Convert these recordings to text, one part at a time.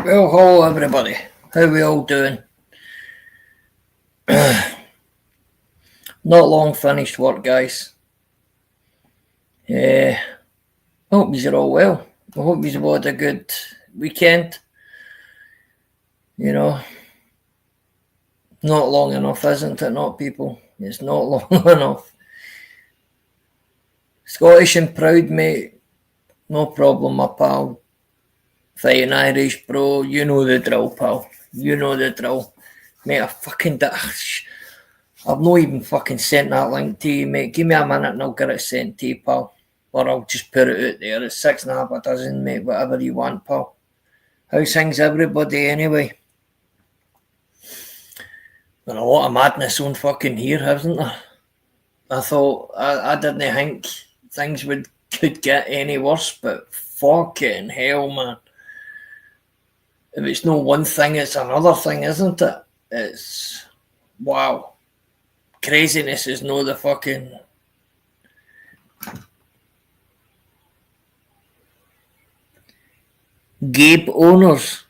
Well, hello everybody. How we all doing? Not long finished work, guys. I hope you're all well. I hope you've had a good weekend. You know, not long enough, isn't it? Not people. It's not long enough. Scottish and proud, mate. No problem, my pal. Fighting Irish, bro. You know the drill, pal. You know the drill. Mate, I've not even fucking sent that link to you, mate. Give me a minute and I'll get it sent to you, pal. Or I'll just put it out there. It's 6.5 a dozen, mate. Whatever you want, pal. How's things, everybody, anyway? Been a lot of madness on fucking here, hasn't there? I thought, I didn't think things could get any worse, but fucking hell, man. If it's no one thing, it's another thing, isn't it? It's, wow. Craziness is no the fucking... Gabe owners.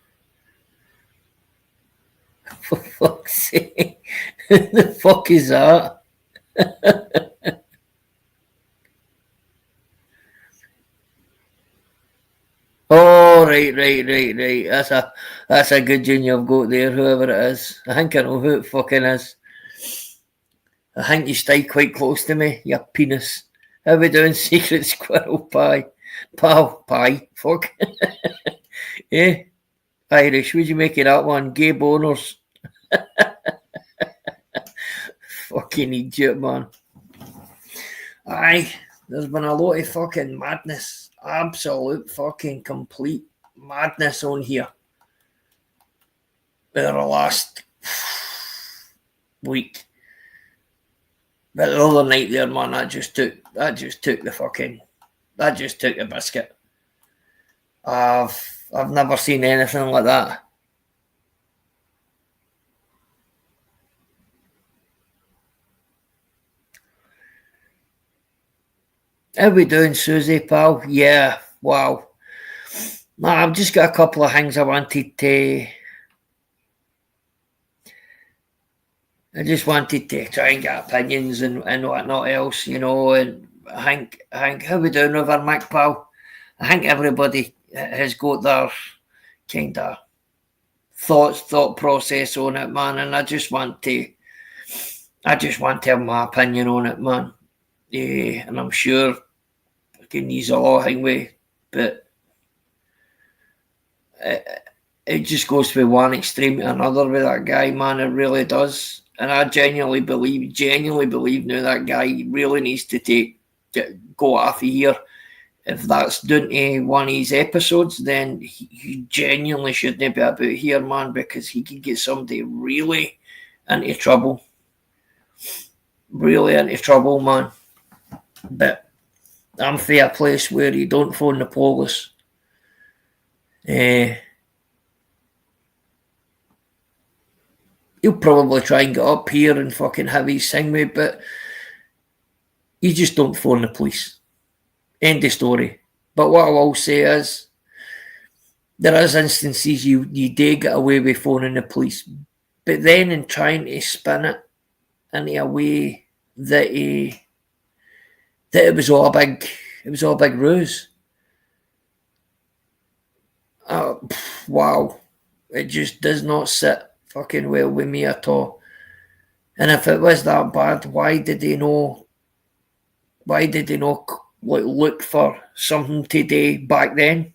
For fuck's sake. Who the fuck is that? Oh, right. That's a good tune you've got there, whoever it is. I think I know who it fucking is. I think you stay quite close to me, you penis. How we doing, Secret Squirrel Pie? Pie. Fuck. Eh? Irish, would you make it that one? Gay boners. Fucking idiot, man. Aye, there's been a lot of fucking madness. Absolute fucking complete madness on here. For the last week. But the other night there, man, that just took the biscuit. I've never seen anything like that. How we doing, Susie, pal? Yeah, wow. Nah, I've just got a couple of things I wanted to... I just wanted to try and get opinions and whatnot else, you know, and I think how we doing over Mick, pal? I think everybody has got their kind of thought process on it, man, and I just want to have my opinion on it, man. Yeah, and I'm sure I can use a lot of way, but it just goes from one extreme to another with that guy, man. It really does. And I genuinely believe now that guy really needs to go off of here. If that's down to one of his episodes, then he genuinely shouldn't be about here, man, because he could get somebody really into trouble. Really into trouble, man. But I'm for a place where you don't phone the police. He'll probably try and get up here and fucking have his thing with, but you just don't phone the police. End of story. But what I will say is, there is instances you do get away with phoning the police, but then in trying to spin it in a way that it was all a big ruse. Wow, it just does not sit fucking well with me at all. And if it was that bad, why did they not look for something to do back then?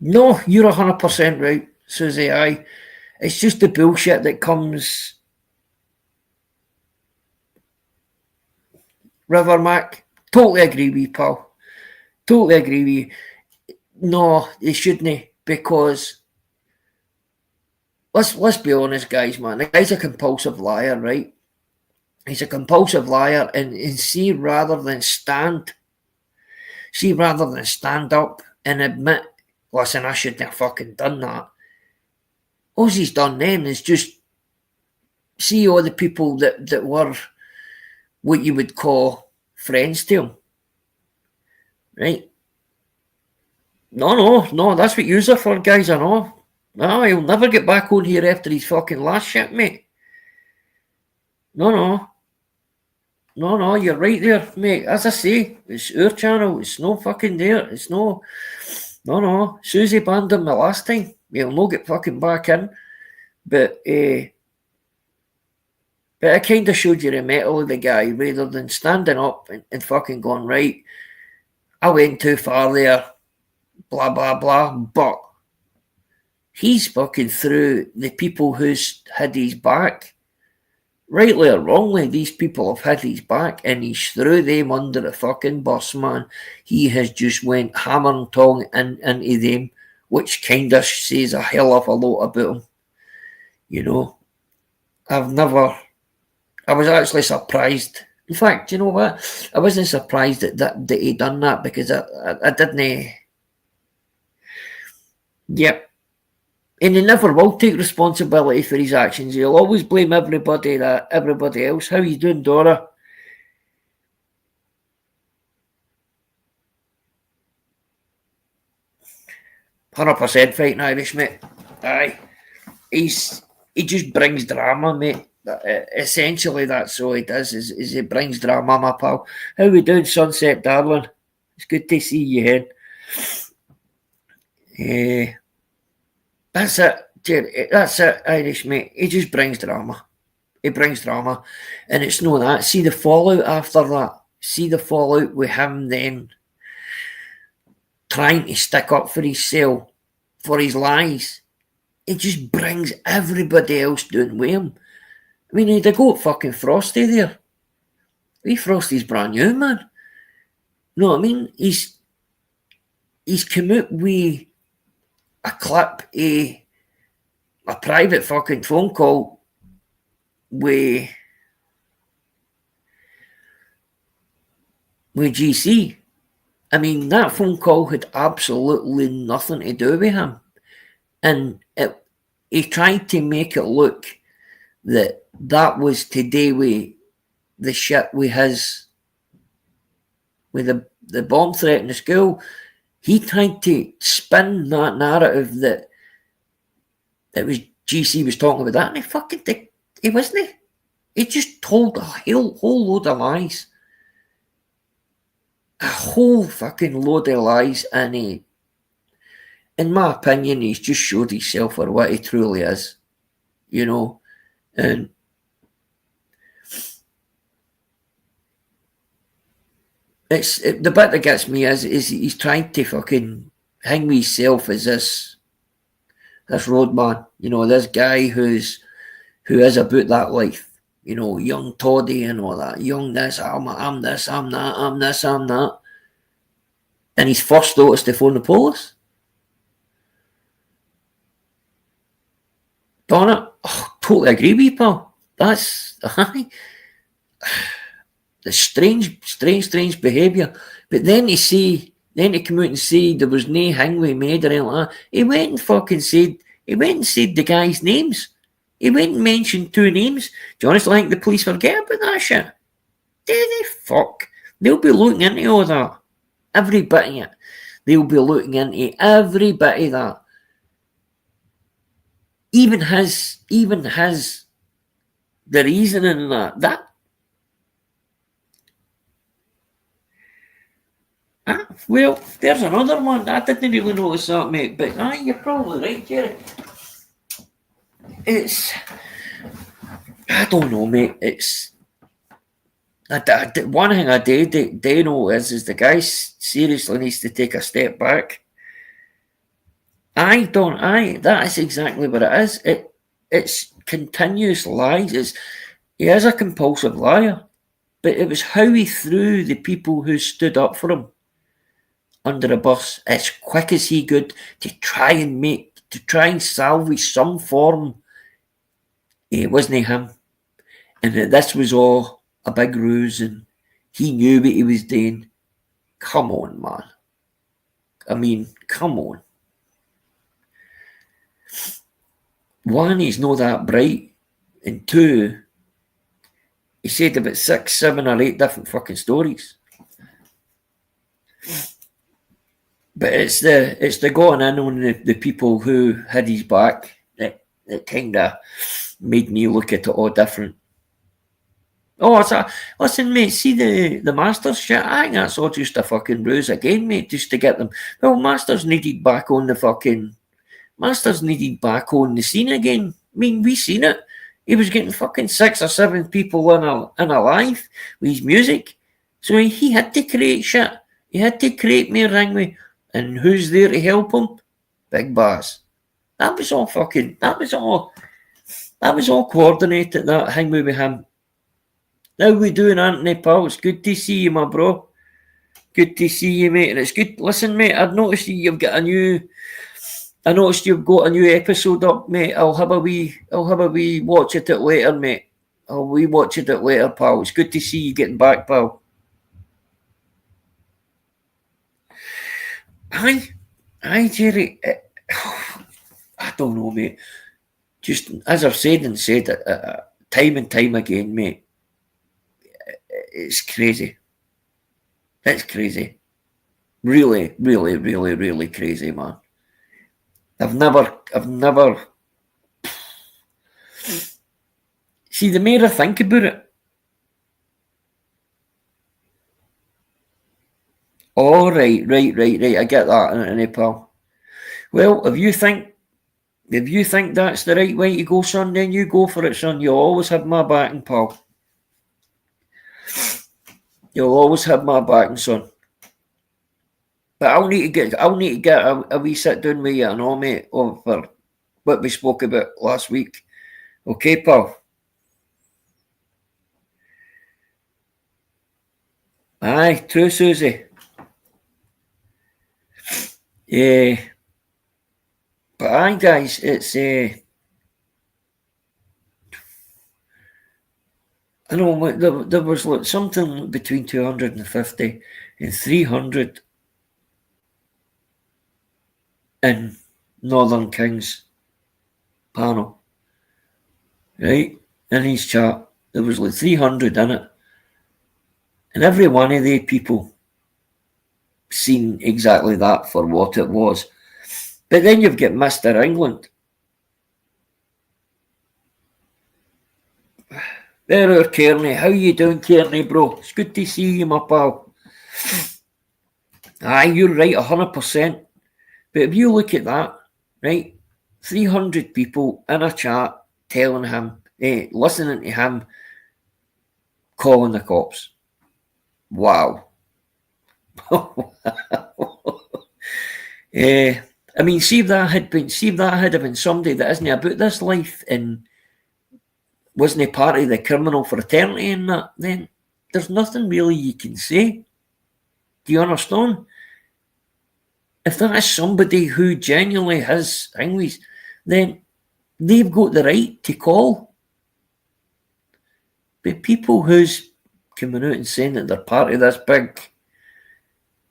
No, you're 100% right, Susie. Aye, it's just the bullshit that comes. River Mac, totally agree with you, pal. Totally agree with you. No, they shouldn't, because let's be honest, guys, man. The guy's a compulsive liar, right? He's a compulsive liar, and see, rather than stand up and admit, listen, I shouldn't have fucking done that. All he's done then is just see all the people that were what you would call friends to him. right? No, that's what you're for, guys, I know. No, he'll never get back on here after his fucking last shit, mate. No, you're right there, mate. As I say, it's our channel. It's no fucking there. It's no. Susie banned him the last time. He'll no get fucking back in. But I kind of showed you the metal of the guy rather than standing up and fucking going, right, I went too far there, blah, blah, blah. But he's fucking through the people who's had his back. Rightly or wrongly, these people have had his back and he's threw them under the fucking bus, man. He has just went hammer and tong into them, which kind of says a hell of a lot about him. You know, I was actually surprised. In fact, you know what? I wasn't surprised that he done that because I didn't. Yep. And he never will take responsibility for his actions. He'll always blame everybody else. How you doing, Dora? %100% fighting Irish, mate. Aye. He just brings drama, mate. Essentially, that's all he does. Is he brings drama, my pal. How we doing, Sunset, darling? It's good to see you here. That's it, Jerry. That's it, Irish, mate. He just brings drama. He brings drama. And it's no that. See the fallout after that. See the fallout with him then trying to stick up for himself, for his lies. It just brings everybody else down with him. I mean, he'd go fucking Frosty there. Frosty's brand new, man. You know what I mean? He's come out with a clip, a private fucking phone call with GC. I mean, that phone call had absolutely nothing to do with him. And he tried to make it look that was to do with the shit with the bomb threat in the school. He tried to spin that narrative that it was GC was talking about that, and he fucking did. He wasn't. He just told a whole load of lies. A whole fucking load of lies, and in my opinion, he's just showed himself for what he truly is. You know, and the bit that gets me is he's trying to fucking hang himself as this roadman, you know, this guy who is about that life, you know, young Toddy and all that, young this, I'm this, I'm that, I'm this, I'm that. And he's first noticed to phone the police. Donna, totally agree with you, pal. That's the strange behaviour. But then to come out and say there was no hangway made or anything like that, he went and said the guy's names. He went and mentioned 2 names. Do you honestly think the police forget about that shit? Do they fuck? They'll be looking into all that. Every bit of it. They'll be looking into every bit of that. Even his the reasoning that well, there's another one. I didn't really notice that, mate. But you're probably right, Jerry. I don't know, mate. One thing I do know is the guy seriously needs to take a step back. That is exactly what it is. It's continuous lies. He is a compulsive liar. But it was how he threw the people who stood up for him under a bus as quick as he could to try and salvage some form. It wasn't him. And that this was all a big ruse and he knew what he was doing. Come on, man. I mean, come on. One, he's not that bright. And 2, he said about 6, 7 or 8 different fucking stories. But it's the going in on the people who had his back that kind of made me look at it all different. Oh, listen, mate. See the Masters shit. I think that's all just a fucking ruse again, mate, just to get them. Well, Masters needed back on the fucking Masters needed back on the scene again. I mean, we seen it. He was getting fucking 6 or 7 people in a live with his music. So he had to create shit. He had to create more ringway. And who's there to help him? Big Bass. That was all fucking that was all coordinated, that hang with him. How we doing, Anthony pal? It's good to see you, my bro. Good to see you, mate. And it's good. Listen, mate, I've noticed you've got a new I noticed you've got a new episode up, mate. I'll have a wee watch it later, mate. I'll watch it later, pal. It's good to see you getting back, pal. Aye, Jerry. I don't know, mate. Just as I've said time and time again, mate. It's crazy. It's crazy. Really, really, really, really crazy, man. I've never see the more I think about it. Oh, right. I get that, Anthony, pal. Well, if you think that's the right way to go, son, then you go for it, son. You'll always have my backing, pal. You'll always have my backing, son. But I'll need to get a wee sit down with you and all, mate, over what we spoke about last week. Okay, pal? Aye, true, Susie. Yeah. But aye, guys, it's I know there was like something between 250 and 300 in Northern Kings panel, right? In his chat, there was like 300 in it, and every one of the people seen exactly that for what it was. But then you've got Mr. England. There, Kearney. How you doing, Kearney, bro? It's good to see you, my pal. Aye, you're right, 100%. But if you look at that, right, 300 people in a chat telling him, listening to him, calling the cops. Wow. I mean, see if that had been somebody that isn't about this life and wasn't part of the criminal fraternity and that, then there's nothing really you can say. Do you understand? If that is somebody who genuinely has things, then they've got the right to call. But people who's coming out and saying that they're part of this big,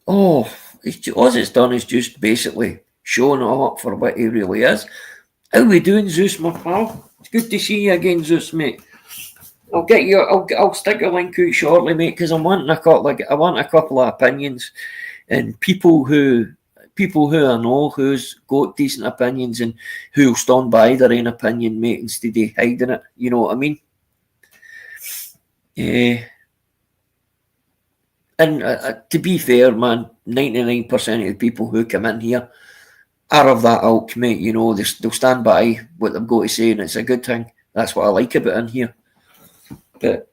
all it's done is just basically showing it up for what he really is. How we doing, Zeus, my pal? It's good to see you again, Zeus, mate. I'll stick a link out shortly, mate, because I want a couple of opinions and people who I know who's got decent opinions and who'll stand by their own opinion, mate, instead of hiding it. You know what I mean? Yeah. And to be fair, man, 99% of the people who come in here are of that ilk, mate. You know, they'll stand by what they've got to say, and it's a good thing. That's what I like about in here. But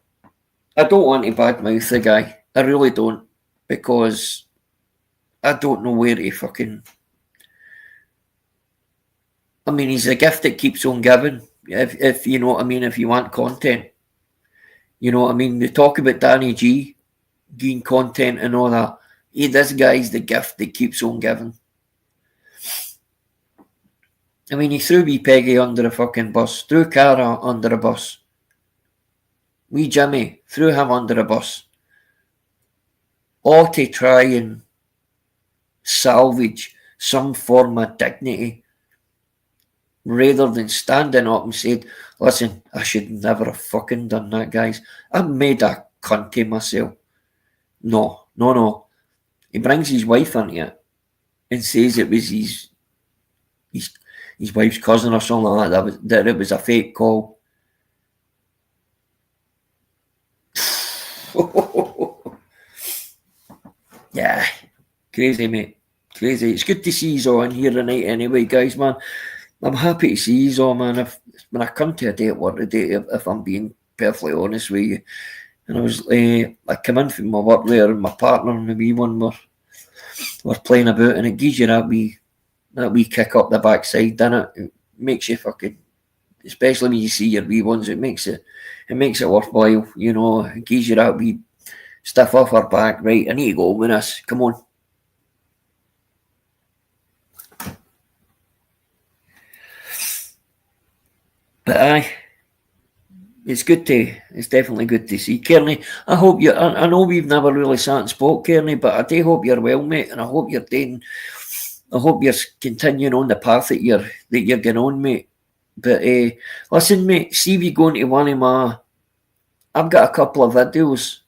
I don't want to badmouth the guy. I really don't, because I don't know where he fucking. I mean, he's a gift that keeps on giving. If you know what I mean, if you want content, you know what I mean. They talk about Danny G getting content and all that. This guy's the gift that keeps on giving. I mean, he threw wee Peggy under a fucking bus, threw Cara under a bus. Wee Jimmy threw him under a bus. All to try and salvage some form of dignity, rather than standing up and said, listen, I should never have fucking done that, guys. I made a cunt of myself. No. He brings his wife into it. and says it was his wife's cousin or something like that it was a fake call. Yeah, crazy, mate. Crazy. It's good to see you all in here tonight anyway, guys, man. I'm happy to see you all, man. When I come to a day at work today, if I'm being perfectly honest with you, and I come in from my work there, and my partner and the wee one were playing about, and it gives you that wee kick up the backside, doesn't it? It makes you fucking, especially when you see your wee ones, it makes it worthwhile, you know. It gives you that wee stiff off her back, right? I need to go with this. Come on. But aye, it's definitely good to see. Kearney, I hope I know we've never really sat and spoke, Kearney, but I do hope you're well, mate, and I hope you're continuing on the path that you're going on, mate. But listen, mate, see if you go into one of I've got a couple of videos,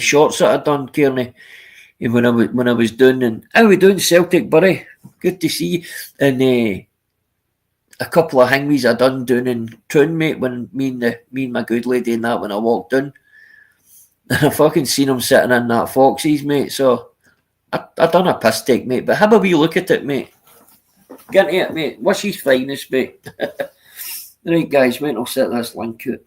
shorts that I've done, Kearney, when I was doing, and how we doing, Celtic, buddy? Good to see you. And a couple of hangwees I done down in Troon, mate, when me and my good lady and that when I walked in. And I fucking seen him sitting in that Foxy's, mate. So I done a piss take, mate. But have a wee look at it, mate. Get into it, mate. What's his finest, mate? Right, guys, mate, I'll set this link out.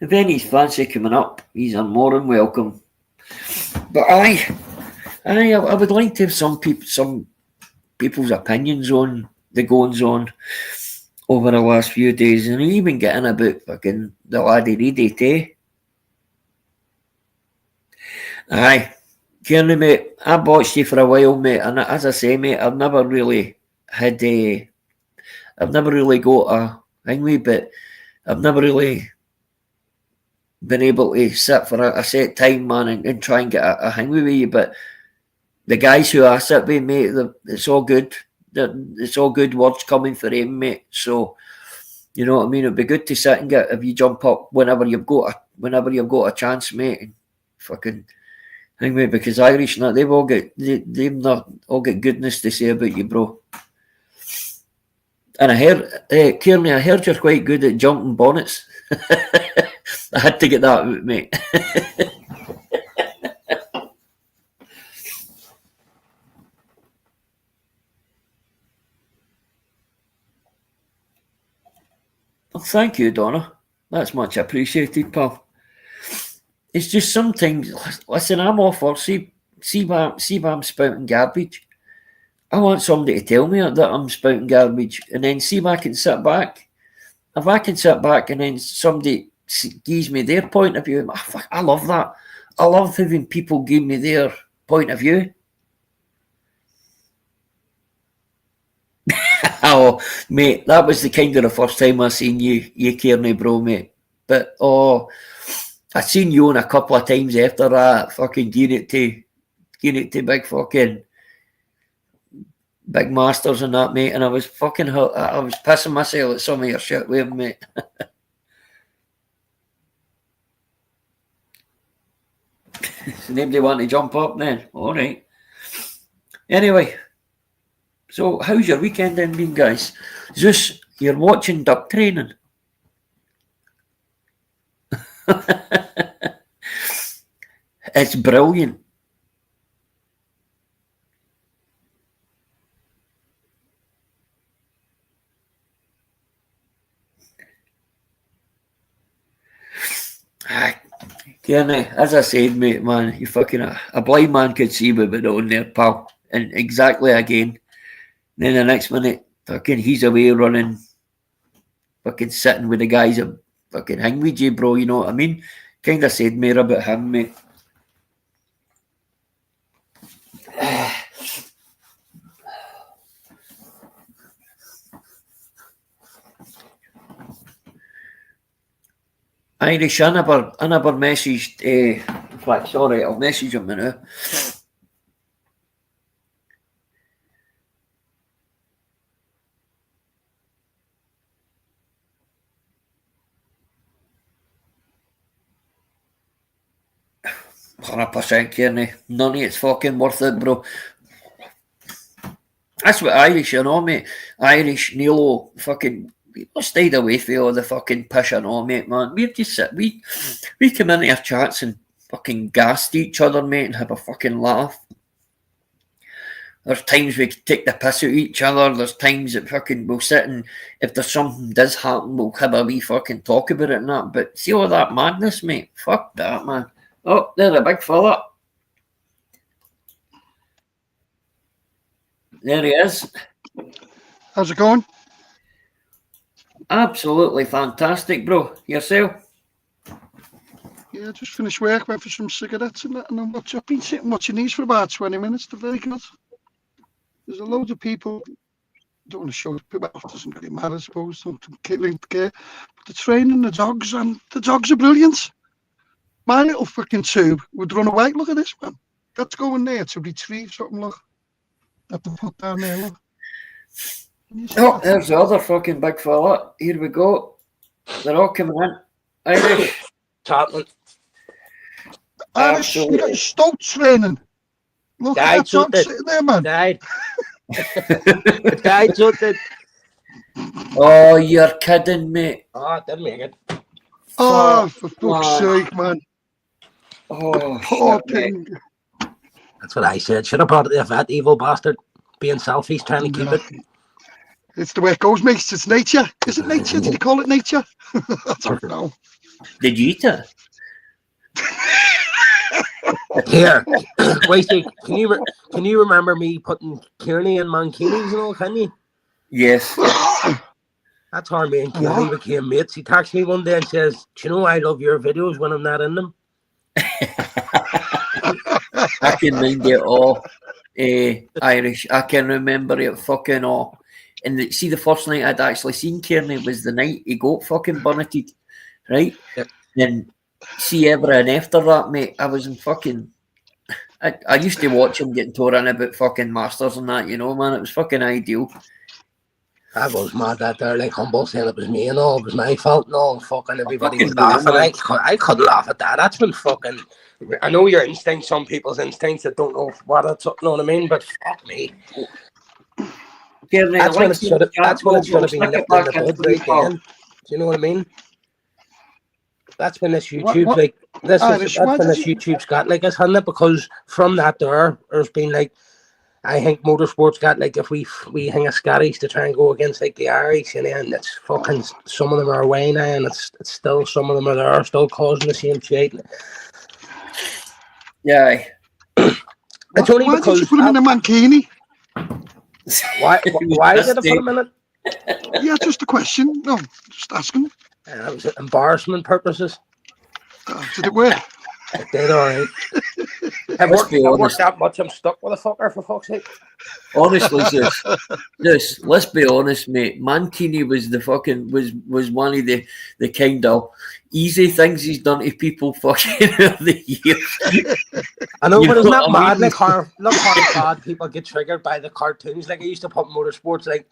If any's fancy coming up, he's more than welcome. But I would like to have some people's opinions on the goings on over the last few days, and even getting about fucking the laddie Reedy too. Aye, Kearney, mate, I watched you for a while, mate, and as I say, mate, I've never really got a thing with, but I've never really been able to sit for a set time, man, and try and get a hang with you. But the guys who I sit with, mate, it's all good. It's all good words coming for him, mate. So, you know what I mean? It'd be good to sit and if you jump up whenever you've got a chance, mate, and fucking hang with, because Irish and that, they've all got goodness to say about you, bro. And I heard, Kearney, I heard you're quite good at jumping bonnets. I had to get that out, mate. Well, thank you, Donna. That's much appreciated, pal. It's just sometimes, listen, I'm off for, see why I'm spouting garbage. I want somebody to tell me that I'm spouting garbage, and then see if I can sit back. If I can sit back and then somebody gives me their point of view, I love that. I love having people give me their point of view. Oh, mate, that was the kind of the first time I seen you Kearney, bro, mate. But I seen you on a couple of times after that, fucking giving it to big masters and that, mate. And I was pissing myself at some of your shit with him, mate. So nobody want to jump up then? All right. Anyway, so how's your weekend then been, guys? Zeus, you're watching duck training. It's brilliant. Kearney, as I said, mate, man, you fucking a blind man could see what went on there, pal. And exactly again. Then the next minute, fucking he's away running, fucking sitting with the guys that fucking hang with you, bro. You know what I mean? Kind of said more about him, mate. Irish, I never messaged. In fact, sorry, I'll message him now. 100%, Kearney. None of it's fucking worth it, bro. That's what Irish, you know, mate. Irish, Nilo, fucking, we stayed away from all the fucking piss and all, mate, man. We just sit, we come into our chats and fucking gassed each other, mate, and have a fucking laugh. There's times we take the piss out of each other. There's times that fucking we'll sit and if there's something does happen, we'll have a wee fucking talk about it and that. But see all that madness, mate? Fuck that, man. Oh, there's a big fella. There he is. How's it going? Absolutely fantastic, bro. Yourself? Yeah, just finished work, went for some cigarettes and that, and then I've been sitting watching these for about 20 minutes. They're very good. There's a load of people, don't want to show people off, doesn't really matter, I suppose, don't care, but they're training the dogs, and the dogs are brilliant. My little fucking tube would run away. Look at this one. That's going there to retrieve something, look. I have to put down there, look. Oh, there's the other fucking big fella. Here we go. They're all coming in. Irish. Tottenham. Irish, you got your stoat training. Look at that dog sitting there, man. Died. Died, something. Oh, you're kidding, mate. Oh, didn't make it. Oh, for fuck's sake, man. Oh, Poor shit, thing. That's what I said. Should have brought it to that evil bastard. Being selfish, trying to keep it. It's the way it goes, mate. It's nature. Is it nature? Did you call it nature? I don't know. Did you eat it? Here, Wasey, can you remember me putting Kearney in Mankinis and all, can you? Yes. That's how me and Kearney became mates. He texted me one day and says, "Do you know I love your videos when I'm not in them?" I can mind it all, Irish. I can remember it fucking all. And see, the first night I'd actually seen Kearney was the night he got fucking bunneted, right? Yep. And see, everything after that, mate, I was in fucking... I used to watch him getting torn in about fucking Masters and that, you know, man. It was fucking ideal. I was mad that they're like humble saying it was me and all, it was my fault and all, and fucking everybody was laughing. I couldn't laugh at that. That's been fucking... I know your instincts, some people's instincts that don't know what it's, you know what I mean, but fuck me. Kearney, That's when it should have been nipped in the bud right then. Do you know what I mean? That's when this YouTube, that's when this YouTube's got like us, hasn't it? Because from that there's been like, I think motorsports got like, if we hang a Scottish to try and go against like the Irish, and then it's fucking, some of them are away now, and it's still, some of them are there, still causing the same shit. Yeah. It's only because did you put him in a mankini? Why did I put him in it? Yeah, just a question. No, just asking. That was embarrassment purposes. Did it work? It did, all right. I've worked that much, I'm stuck with a fucker, for fuck's sake. Honestly, just let's be honest, mate. Mankini was the fucking was one of the kind of easy things he's done to people fucking over the years. I know, but isn't that mad? Like how bad people get triggered by the cartoons. Like I used to put motorsports, like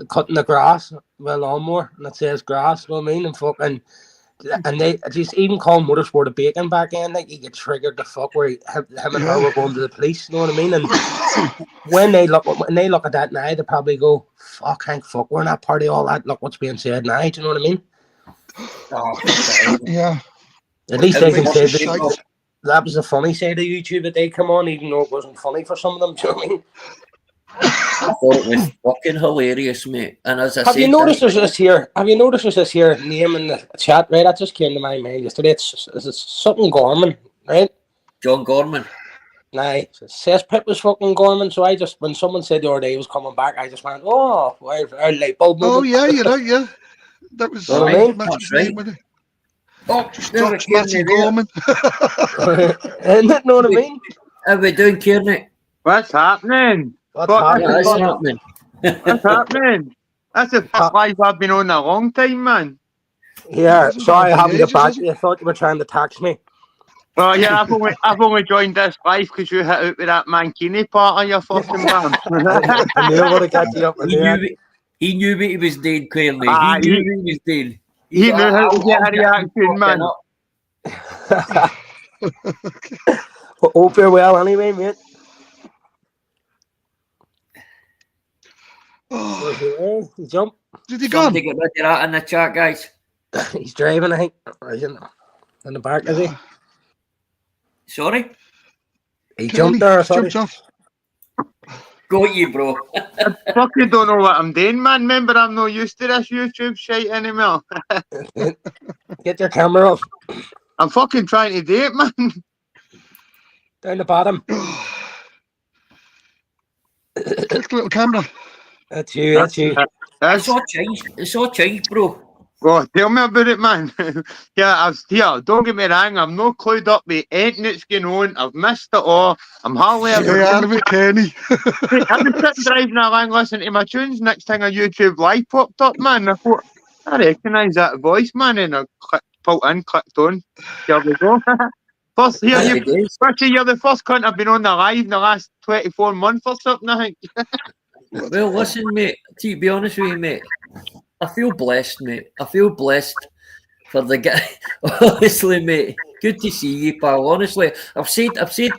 cutting the grass with a lawnmower, and it says grass. You know what I mean? And they just even call motorsport a bacon back end. Like you get triggered the fuck where him and her were going to the police. You know what I mean? And when they look at that now, they probably go, "Fuck, Hank, fuck, we're not part of all that. Look what's being said now." Do you know what I mean? Oh, yeah. At least they can say that was the funny side of YouTube that they come on, even though it wasn't funny for some of them. Do you know what I mean? I thought it was fucking hilarious, mate. And as I Have you noticed there's this here name in the chat, right? That just came to my mind yesterday. It's something Gorman, right? John Gorman. Nah, it says Pip was fucking Gorman. So I just, when someone said the other day he was coming back, I just went, "Oh, our light bulb moment." Oh yeah, you're right, yeah. That was That's right. Oh, Jock's Matty Gorman. Isn't it? Know what I mean? How we doing, Kearney? What's happening? What's happening? What's happening? What's happening? That's the first live I've been on in a long time, man. Yeah, sorry I haven't got back to you. I thought you were trying to tax me. Oh yeah, I've only joined this live because you hit out with that Mankini part of your fucking man. I knew what to get you up in there. He knew what he was doing, Kearney. He knew what he was doing. He knew how to get a reaction, man. Hope you're well anyway, mate. Oh, He jump. did he go? Somebody get rid of that in the chat, guys. He's driving, I think. Or is it in the back, is he? Sorry? He jumped there, sorry. Jumped off. Got you, bro. Fucking don't know what I'm doing, man. Remember, I'm not used to this YouTube shit anymore. Get your camera off. I'm fucking trying to do it, man. Down the bottom. Click the little camera. That's you, that's you. It's all changed, bro. Oh, tell me about it, man. Don't get me wrong, I'm not clued up with anything that's going on. I've missed it all. I'm hardly ever. Yeah, out of it, Kenny. I've been sitting driving along listening to my tunes. Next thing a YouTube live popped up, man. I thought, I recognise that voice, man. And I clicked on. Here we go. First, you're the first cunt I've been on the live in the last 24 months or something, I think. Well, listen, mate. To be honest with you, mate, I feel blessed, mate. I feel blessed for the guy. Honestly, mate, good to see you, pal. Honestly, I've said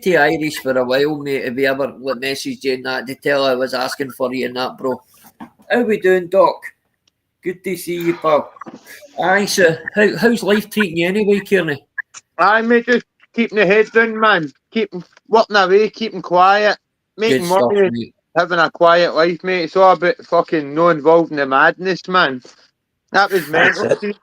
to Irish for a while, mate. If he ever messaged you and that, to tell I was asking for you and that, bro. How we doing, Doc? Good to see you, pal. Aye, so how's life treating you anyway, Kearney? Aye, mate, just keeping the head down, man. Keeping working away, keeping quiet, making Good stuff, money. mate. Having a quiet life, mate. It's all about fucking no involved in the madness, man. That was mental. That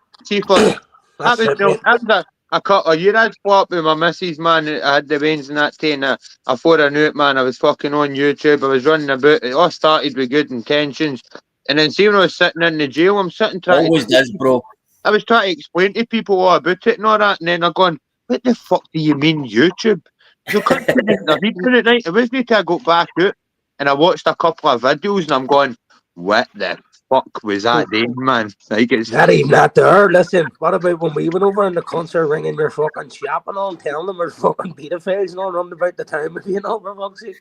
was a couple of years I'd flop with my missus, man. I had the veins and that thing. Before I knew it, man, I was fucking on YouTube. I was running about. It all started with good intentions. And then see when I was sitting in the jail, I'm sitting trying Always does, bro. I was trying to explain to people all about it and all that, and then I'm going, what the fuck do you mean YouTube? You couldn't put it right. It wasn't until I got back out and I watched a couple of videos and I'm going, what the fuck was that then, man? Like it's Not even that there. Listen, what about when we went over in the concert ringing your fucking shop and all and telling them we're fucking pedophiles and all running about the town with you and all, for fuck's sake?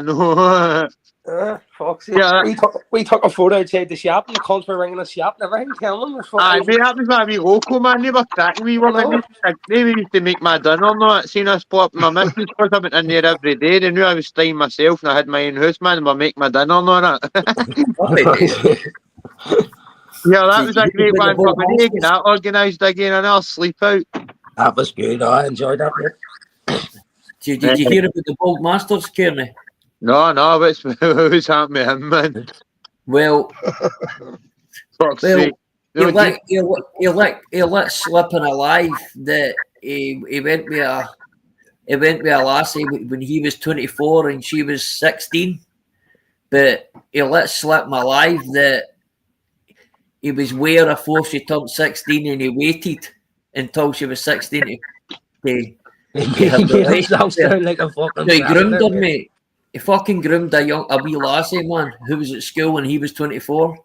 No. Fuck's sake. Yeah. We took a photo outside the shop and the cunts were ringing the shop and everything, telling them we're fucking. Aye, mate, that was my wee local, man. They were cracking me. They used to make my dinner now. Seen us plop my missus because I went in there every day. They knew I was staying myself and I had my own house, man, and we'll make my dinner and all that. Yeah, that was a great one for me. Getting that organised again and I'll sleep out. That was good. I enjoyed that, mate. Did you hear about the Bold Masters, Kearney? No, what's happened with him, man? Well, he let slip in a live that he went with a lassie when he was 24 and she was 16. But he let slip my life that he was with her before she turned 16 and he waited until she was 16 to sound like a fucking. So he groomed her, mate. He fucking groomed a wee lassie, man, who was at school when he was 24.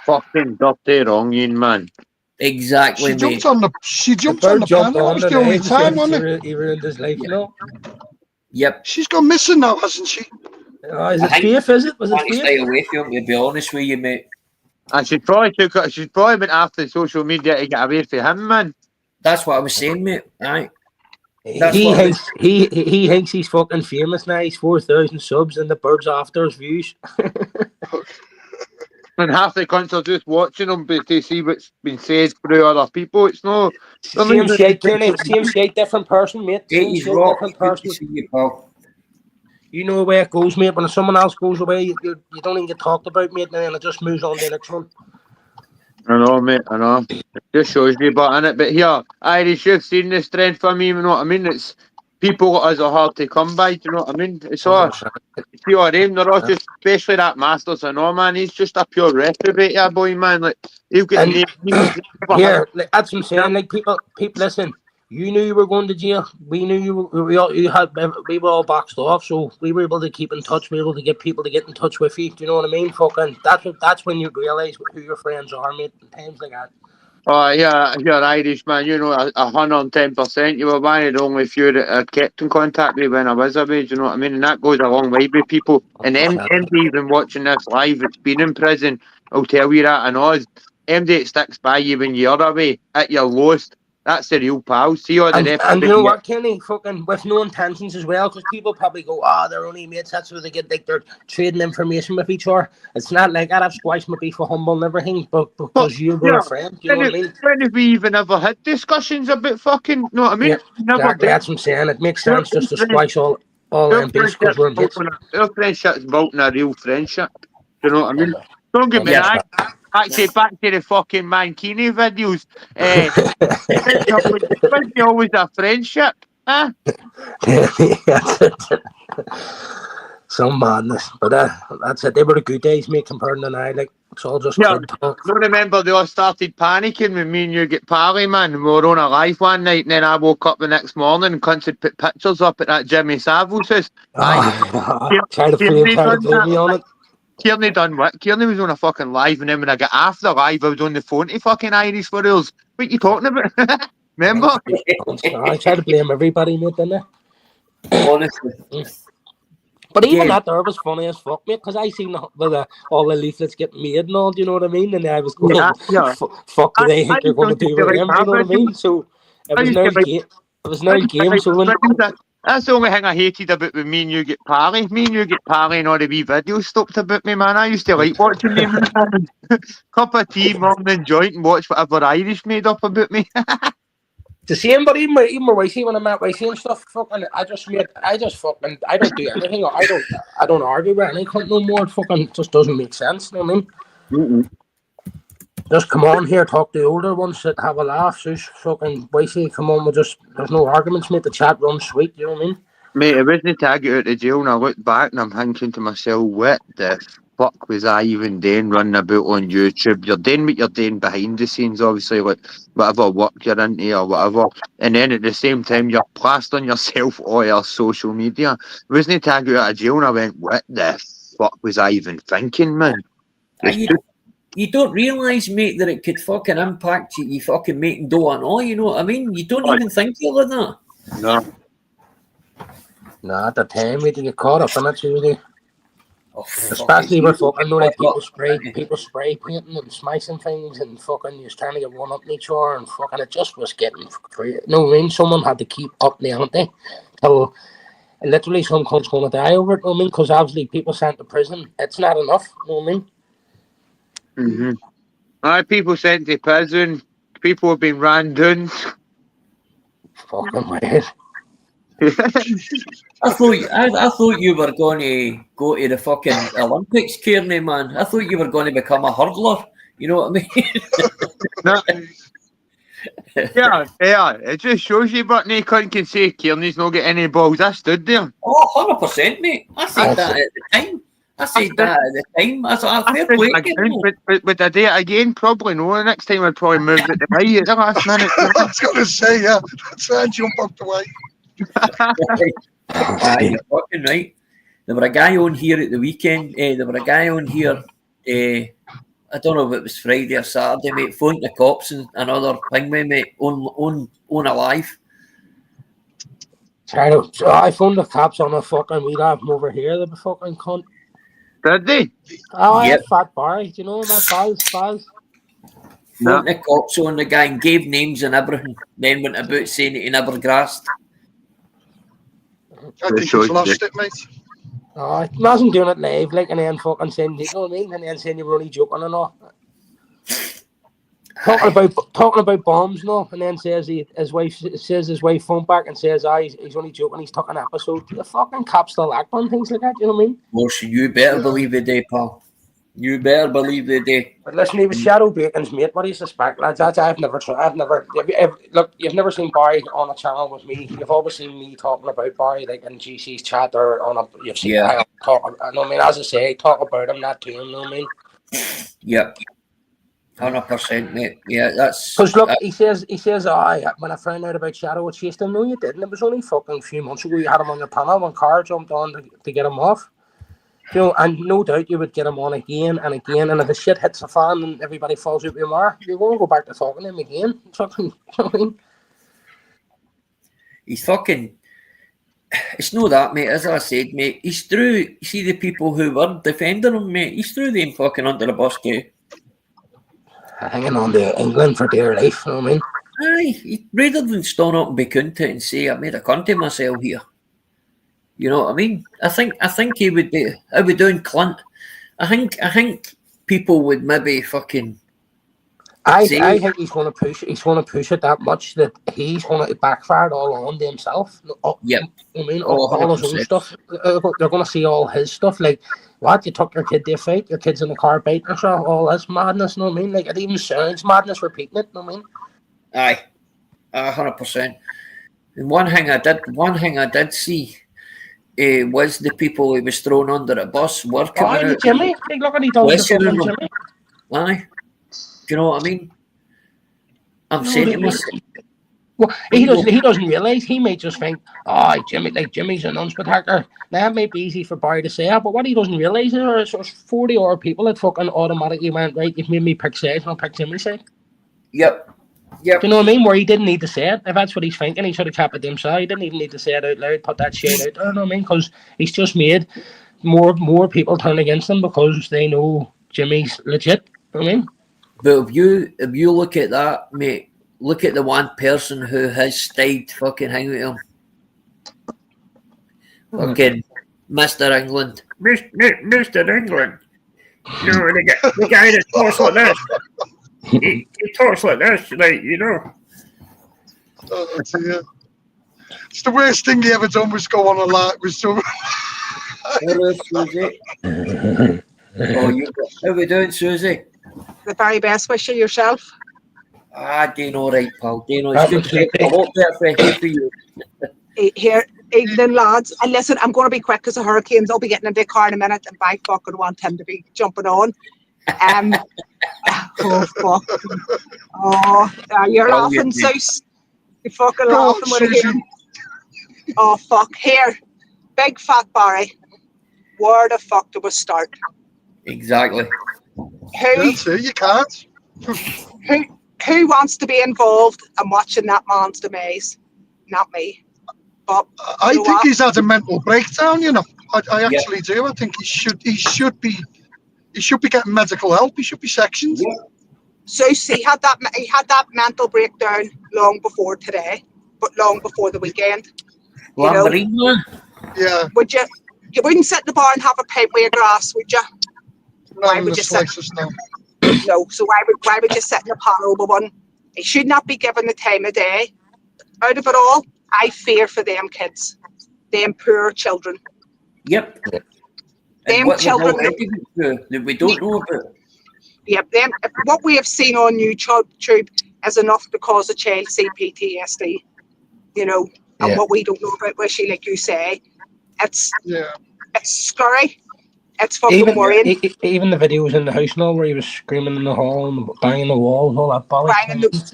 Fucking dirty wronging, man. Exactly, She jumped on the panel. That was the only time, wasn't it? He ruined his life, you know. Yep. She's gone missing now, hasn't she? Is it safe? Is it? Was it safe? Stay away from him, to be honest with you, mate. And she'd probably been after social media to get away from him, man. That's what I was saying, mate. Aye. He thinks he's fucking famous now. He's 4,000 subs and the birds after his views. And half the cunts are just watching him but to see what's been said through other people. It's no same shit, different person, mate. Same shit, different person. You know where it goes, mate. When someone else goes away, you don't even get talked about, mate, and then it just moves on to the next one. I know, mate, I know. It just shows you about in it. But here, Irish, you've seen the strength for me, you know what I mean? It's people as are hard to come by, do you know what I mean? It's all pure aim, they're all just, especially that Masters and all, man, he's just a pure reprobate, yeah, boy, man. Like, you've got here, like, that's what I'm saying, like, people, listen, you knew you were going to jail. We knew we were all boxed off, so we were able to keep in touch. We were able to get people to get in touch with you. Do you know what I mean? Fucking, that's when you realise who your friends are, mate. In times like that. Oh yeah, you're Irish, man. You know, 110%. You were one of the only few that kept in contact with me when I was away. Do you know what I mean? And that goes a long way with people. And MD even watching this live, it's been in prison. I'll tell you that. And Oz, MD it sticks by you when you're away at your lowest. That's the real pals. See all the And rest of you it, know yeah. what, Kenny? Fucking with no intentions as well, because people probably go, they're only mates. That's where they get like they're trading information with each other. It's not like that. I've squashed my beef for humble and everything, but because you were Yeah, a friend, you know what I mean? when have we even ever had discussions about fucking, you know what I mean? Yeah, Never exactly. been. That's what I'm saying. It makes Our sense just to squash all them beefs because we're mates. friendship's built on a real friendship. You know what I mean? Don't get me Yeah. wrong. Back to the fucking Mankini videos. Was there always a friendship? Huh? Some madness, but that's it. They were the good days, mate. Compared to now, like it's all just Yeah. kid talk. I remember they all started panicking when me and you get Pally, man. We were on a live one night, and then I woke up the next morning and cunts had put pictures up at that Jimmy Savile's house. Try to blame me on it. Kearney done what? Kearney was on a fucking live, and then when I got after live, I was on the phone to fucking Irish for reals. What you talking about? Remember? I try to blame everybody, mate, didn't I? Honestly. But even Yeah. that there was funny as fuck, mate, because I seen all the leaflets getting made and all, do you know what I mean? And I was going, Yeah. fuck, do they think they're going to used do to with like them? Do you know what I mean? So it I was used now to like- game. It was now game. So when That's the only thing I hated about when me and you get Pally. Me and you get Pally and all the wee videos stopped about me, man. I used to like watching them. Cup of tea, morning joint, and watch whatever Irish made up about me. the same, but even my wifey when I'm at wifey and stuff, fucking, I don't do anything. I don't argue with any cunt no more. It fucking just doesn't make sense. You know what I mean? Just come on here, talk to the older ones, sit, have a laugh. Just fucking wifey, come on. There's no arguments, mate. The chat runs sweet. You know what I mean? Mate, it wasn't till I get out of jail and I look back and I'm thinking to myself, what the fuck was I even doing running about on YouTube? You're doing what you're doing behind the scenes, obviously, like whatever work you're into or whatever. And then at the same time, you're plastering yourself all your social media. It wasn't till I got out of jail and I went, what the fuck was I even thinking, man? You don't realise, mate, that it could fucking impact you fucking making dough and all, you know what I mean? You don't even think of it like that. No. Nah, at the time, we didn't get caught up in it, really. Oh, Especially with fucking, know, like people spray Right. painting and smashing things and fucking just trying to get one up in each other and fucking it just was getting crazy. No, I mean, someone had to keep up the ante till literally some cunt's going to die over it. You know what I mean? Because obviously people sent to prison, it's not enough. You know what I mean? People sent to prison. People have been ran down. Fucking weird. I thought you were going to go to the fucking Olympics, Kearney, man. I thought you were going to become a hurdler. You know what I mean? Yeah. It just shows you, but no cunt can say Kearney's not get any balls. I stood there. Oh, 100%, mate. I said that at the time. I said that at the time. I thought, fair play. Would I do it again? Probably no. The next time I'd probably move it to right at the last minute. I was going to say, yeah, that's why I jump up the way. You're fucking right. There were a guy on here at the weekend. There were a guy on here. I don't know if it was Friday or Saturday, mate. Phoned the cops and another thing, mate. On a live. So I phoned the cops on a fucking we'd have them over here. They were fucking cunt. Did they? Oh, Yep. Fat Barry. Do you know that Baz? Phoned the cops on the guy and gave names and everything. Then went about saying he never grassed. I think he's lost it, mate. Oh, I wasn't doing it live, like, and then fucking saying, you know what I mean? And then saying you were only joking and all. Talking about bombs, no, and then says his wife phoned back and says, he's only joking, he's took an episode. The fucking cops still act on things like that, you know what I mean? Well, you better believe they do, pal. You better believe they do. But listen, he was Shadow Bacon's mate. What do you suspect, lads? I've never look, you've never seen Barry on a channel with me. You've always seen me talking about Barry, like in GC's chat or you've seen I talk. I mean, as I say, talk about him, not to him. You know what I mean? Yep. 100%, mate. Yeah, that's because look, he says, when I found out about Shadow, it chased him. No, you didn't. It was only fucking a few months ago. You had him on your panel when Carr jumped on to get him off. You know, and no doubt you would get him on again and again. And if the shit hits the fan and everybody falls out with more, you're going to go back to talking to him again. Fucking, you know what I mean? He's fucking. It's not that, mate. As I said, mate, he's through. You see the people who were defending him, mate. He's through them fucking under the bus too. Hanging on to England for dear life. You know what I mean? Aye, rather than stand up and be cunt and say I made a cunt of myself here. You know what I mean? I think he would be doing Clint. I think people would maybe fucking I say think he's going to push it that much that he's going to backfire it all on to himself. Yep. I mean, Oh, all his own 100%. stuff. They're going to see all his stuff. Like, what? You took your kid to a fight, your kid's in the car biting herself, all this madness, you know what I mean? Like, it even sounds madness repeating it, you know what I mean? Aye, 100%. And one thing I did see was the people he was thrown under a bus were coming out. Jimmy. Like, look what he does to fucking Jimmy. Aye. Do you know what I mean? I'm saying to myself. Well, he doesn't realise. He may just think, Jimmy's an unspectacular. Now, it may be easy for Barry to say that, but what he doesn't realise is there's 40 other people that fucking automatically went, right, you've made me pick sides and I'll pick Jimmy's side. Yep. Do you know what I mean? Where he didn't need to say it. If that's what he's thinking, he should have kept it to himself. He didn't even need to say it out loud, put that shit out there, you know what I mean? Because he's just made more people turn against him because they know Jimmy's legit, you know what I mean? But if you look at that, mate, look at the one person who has stayed fucking hang with him. Fucking Mr. England. Mr. England. You know, the guy that talks like this. He talks like this, like, you know. Oh, dear. It's the worst thing he ever done was go on a light with some. Hello, Susie. How we doing, Susie? The very best wish of yourself. Doing all right, pal. Doing all right. It's good to come up there for you. Here, evening, lads. And listen, I'm going to be quick because of hurricanes. I'll be getting in the car in a minute, and I fucking want him to be jumping on. Oh, fuck. Oh, you're laughing, Zeus. You're fucking laughing with him. Oh, fuck. Here, big fat Barry. Where the fuck do we start? Exactly. You can't. Who wants to be involved in watching that man's demise? Not me. But I think he's had a mental breakdown. You know, I actually do. I think he should be getting medical help. He should be sectioned. Yeah. So he had that mental breakdown long before today, but long before the weekend. Yeah. You wouldn't sit in the bar and have a pint with your grass, would you? No, why would you sit? No. No. So why would you sit in a panel with one? He should not be given the time of day. Out of it all, I fear for them kids, them poor children. Yep. Them children that we don't know about. Yep. Them. What we have seen on YouTube is enough to cause a child CPTSD. You know, and what we don't know about Wishy, like you say, it's scary. It's fucking worrying. Even the videos in the house now where he was screaming in the hall and banging the walls, all that bollocks.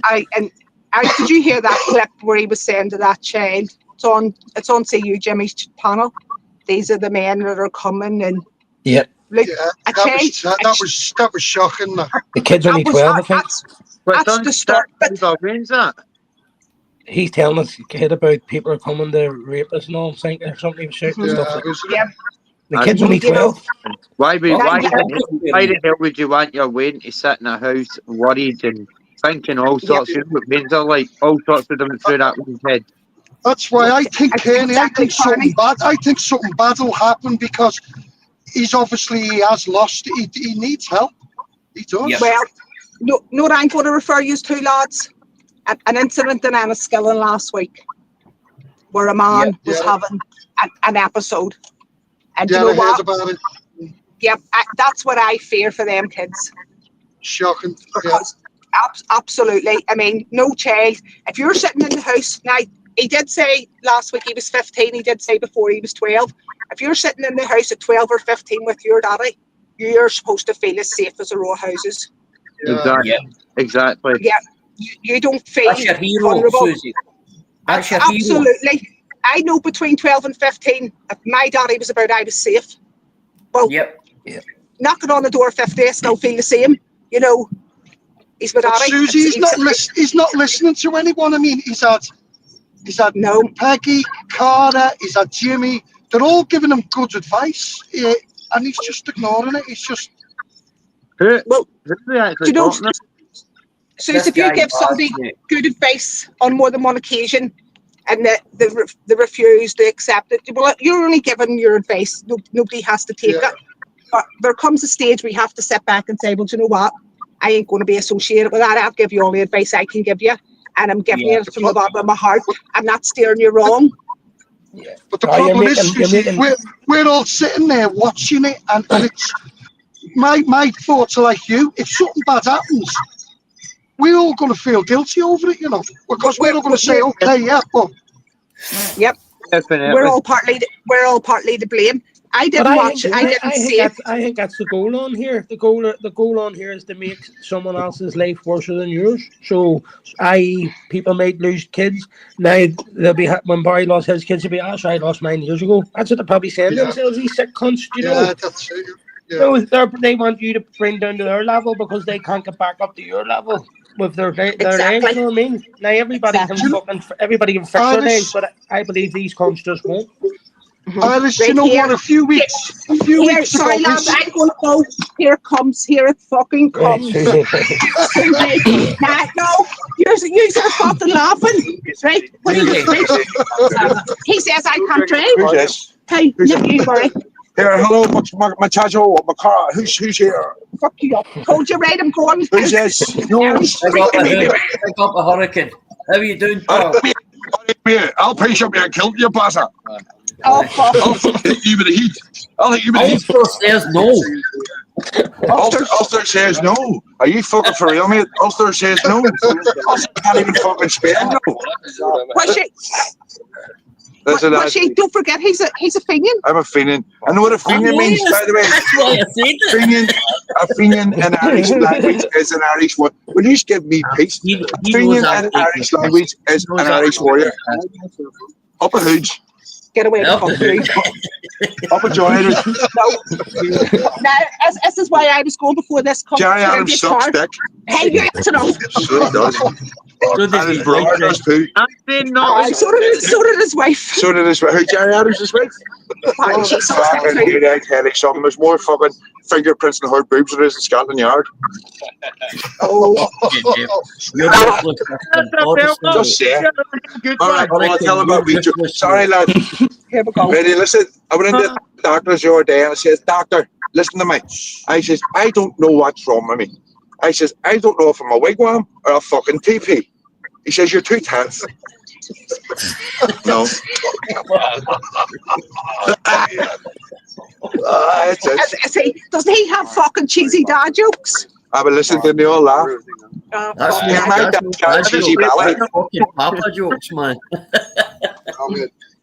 Did you hear that clip where he was saying to that child? It's on CU Jimmy's panel. These are the men that are coming, and look, that was shocking. The kid's only 12, I think. That's the start. He's telling us kid about people are coming to rape us and all, saying or something. He was shouting stuff. The kid's only 12. Why the hell would you want your waiting to sit in a house worried and thinking all sorts of things are like all sorts of them through that one's head? That's why I think Kenny, I think something bad will happen because he has lost. He needs help. He does. Yep. Well, no, what I'm going to refer you to, lads, an incident in Enniskillen last week where a man was having an episode. And you know what? About it. Yep, that's what I fear for them kids. Shocking. Because absolutely, I mean, no child. If you're sitting in the house now, he did say last week he was 15. He did say before he was 12. If you're sitting in the house at 12 or 15 with your daddy, you're supposed to feel as safe as a row of houses. Exactly. Yeah, you don't feel That's your hero, vulnerable. Susie. That's your Absolutely. hero. I know between 12 and 15, if my daddy was about, I was safe. Well, knocking on the door 50, I still feel the same. You know, he's my daddy. Susie, he's not listening to anyone. I mean, he's had Peggy, Cara, he's had Jimmy. They're all giving him good advice, and he's just ignoring it. He's just. Well, So This if you guy give somebody asked me- good advice on more than one occasion and they refuse to accept it, well, you're only giving your advice. Nobody has to take it. But there comes a stage where you have to sit back and say, well, do you know what? I ain't going to be associated with that. I'll give you all the advice I can give you. And I'm giving you it from the bottom of my heart. I'm not steering you wrong. Yeah. But the Oh, problem is, we're all sitting there watching it, and it's my thoughts are like you. If something bad happens, we're all going to feel guilty over it, you know, because we're all going to say, okay, yeah, but Yep. Definitely. We're all partly to blame. I didn't watch it. I didn't see it. I think that's the goal on here. The goal on here is to make someone else's life worse than yours. So, i.e., people might lose kids. Now they'll be when Barry lost his kids, they'll be, "Oh, I lost mine years ago." That's what they're probably saying to themselves. These sick cunts, you know. yeah, that's it. Yeah. No, they want you to bring down to their level because they can't get back up to your level with their life. Exactly. You know what I mean? Now everybody can fix their days, but I believe these cunts just won't. Iris, you know what? A few weeks Sorry, ago, lads, I'm going to go. Here it fucking comes. Susie. Nah, no, you're fucking laughing. Right? What are you right? He says I can't drive. Who's this? Hey, you worry. Here, hello, Machacho, Macara. Who's here? Fuck you up. Told you right, I'm going. Who's this? No, Pick up a hurricane. How are you doing, Paul? I'll piece up your kilt, you bastard. Oh, fuck. I'll hit you with the heat. I'll hit you with the heat. Ulster says no. Ulster says no. Are you fucking for real, mate? Ulster says no. Ulster can't even fucking spell no. What's she? Listen, Don't forget, he's a Fenian. I'm a Fenian. I know what a Fenian means, by the way. That's why I said it. A Fenian in Irish language is an Irish word. Will you just give me peace? He Fenian knows in Irish language is an Irish warrior. Up a hoods. Get away Yep. from you. Up a joint. No. Now, this is why I was going before this. Jerry Adams sucks dick. Hey, you it's enough. So he does. So And his brother does too. I did not. So did his wife. So did his wife. Jerry Adams' is wife. She sucks Fucking dick too. good egg headache something. There's more fucking fingerprints and hard boobs than there is in Scotland Yard. Oh, You're not looking Just say. Alright, well, I'll tell about me. Sorry, lad. here we go. Ready, listen. I went into the doctor's the other day and I says, "Doctor, listen to me." I says, "I don't know what's wrong with me." I says, "I don't know if I'm a wigwam or a fucking teepee." He says, "You're too tense." No. That's it. See, doesn't he have fucking cheesy dad jokes? I will listen to they all laugh. That's Yeah, my dad got cheesy belly. fucking Papa jokes, man.